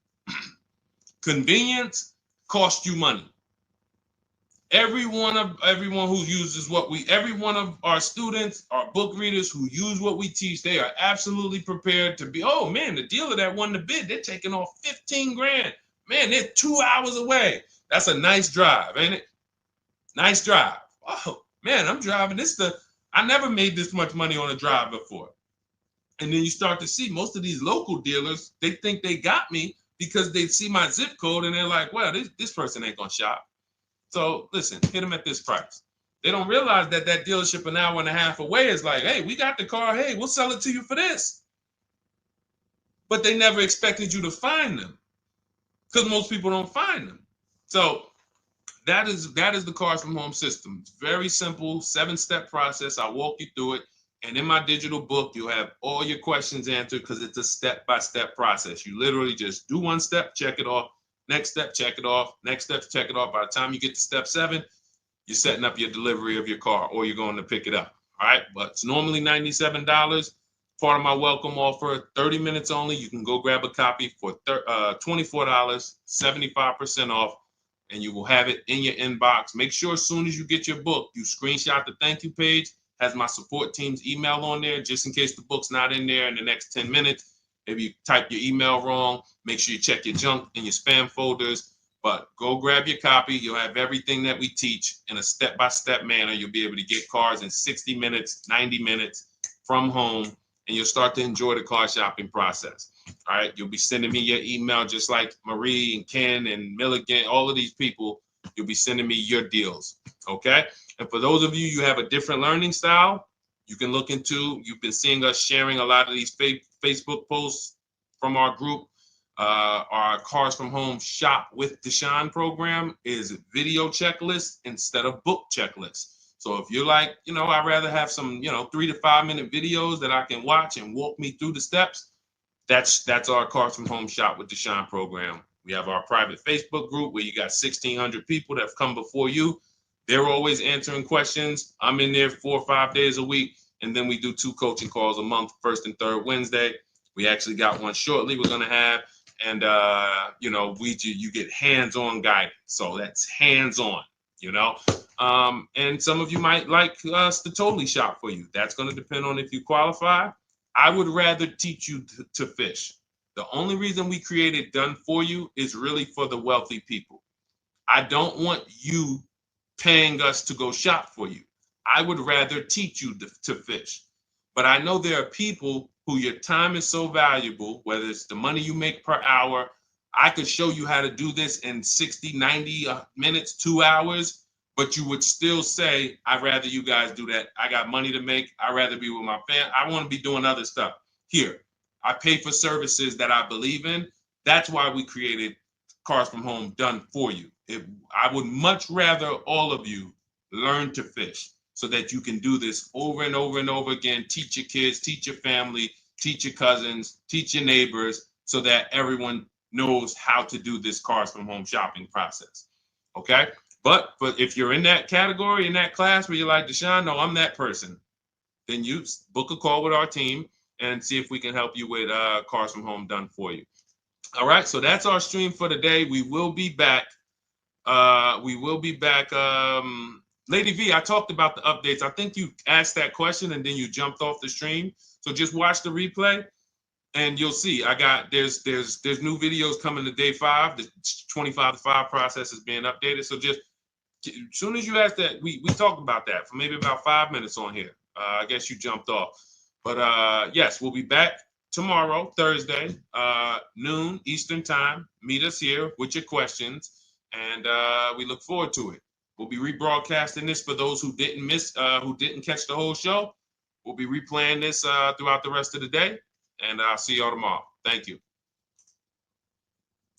Convenience costs you money. Every one of our students, our book readers who use what we teach, they are absolutely prepared to be, oh man, the dealer that won the bid, they're taking off 15 grand. Man, they're 2 hours away. That's a nice drive, ain't it? Nice drive. Oh, man, I'm driving I never made this much money on a drive before. And then you start to see most of these local dealers, they think they got me because they see my zip code and they're like, well, this person ain't gonna shop. So listen, hit them at this price. They don't realize that that dealership an hour and a half away is like, hey, we got the car. Hey, we'll sell it to you for this. But they never expected you to find them because most people don't find them. So that is the Cars from Home system. It's very simple, 7-step process. I'll walk you through it. And in my digital book, you'll have all your questions answered because it's a step-by-step process. You literally just do one step, check it off. Next step, check it off. Next step, check it off. By the time you get to step 7, you're setting up your delivery of your car or you're going to pick it up. All right. But it's normally $97. Part of my welcome offer, 30 minutes only. You can go grab a copy for $24, 75% off, and you will have it in your inbox. Make sure as soon as you get your book, you screenshot the thank you page, has my support team's email on there, just in case the book's not in there in the next 10 minutes. If you type your email wrong, make sure you check your junk and your spam folders. But go grab your copy. You'll have everything that we teach in a step-by-step manner. You'll be able to get cars in 60 minutes, 90 minutes from home, and you'll start to enjoy the car shopping process. All right. You'll be sending me your email just like Marie and Ken and Milligan, all of these people. You'll be sending me your deals. Okay. And for those of you, you have a different learning style, you can look into, you've been seeing us sharing a lot of these Facebook posts from our group. Our Cars from Home Shop with Deshone program is video checklist instead of book checklist. So if you're like, I'd rather have some, 3 to 5 minute videos that I can watch and walk me through the steps, that's our Cars from Home Shop with Deshone program. We have our private Facebook group where you got 1,600 people that have come before you. They're always answering questions. I'm in there 4 or 5 days a week. And then we do 2 coaching calls a month, first and third Wednesday. We actually got one shortly we're going to have. And, you get hands-on guidance. So that's hands-on, and some of you might like us to totally shop for you. That's going to depend on if you qualify. I would rather teach you to fish. The only reason we created Done For You is really for the wealthy people. I don't want you paying us to go shop for you. I would rather teach you to fish. But I know there are people who your time is so valuable, whether it's the money you make per hour. I could show you how to do this in 60, 90 minutes, 2 hours, but you would still say, I'd rather you guys do that. I got money to make. I'd rather be with my family. I want to be doing other stuff. Here, I pay for services that I believe in. That's why we created Cars from Home Done For You. I would much rather all of you learn to fish so that you can do this over and over and over again. Teach your kids, teach your family, teach your cousins, teach your neighbors, so that everyone knows how to do this Cars from Home shopping process. Okay? But if you're in that category, in that class where you're like, Deshone, no, I'm that person, then you book a call with our team and see if we can help you with Cars from Home Done For You. All right, so that's our stream for today. We will be back. Lady V, I talked about the updates. I think you asked that question and then you jumped off the stream. So just watch the replay and you'll see. There's new videos coming to day 5. The 25 to 5 process is being updated. So just as soon as you asked that, we talked about that for maybe about 5 minutes on here. I guess you jumped off. But yes, we'll be back tomorrow, Thursday, noon Eastern time. Meet us here with your questions, and we look forward to it. We'll be rebroadcasting this for those who didn't catch the whole show. We'll be replaying this throughout the rest of the day, and I'll see y'all tomorrow. Thank you.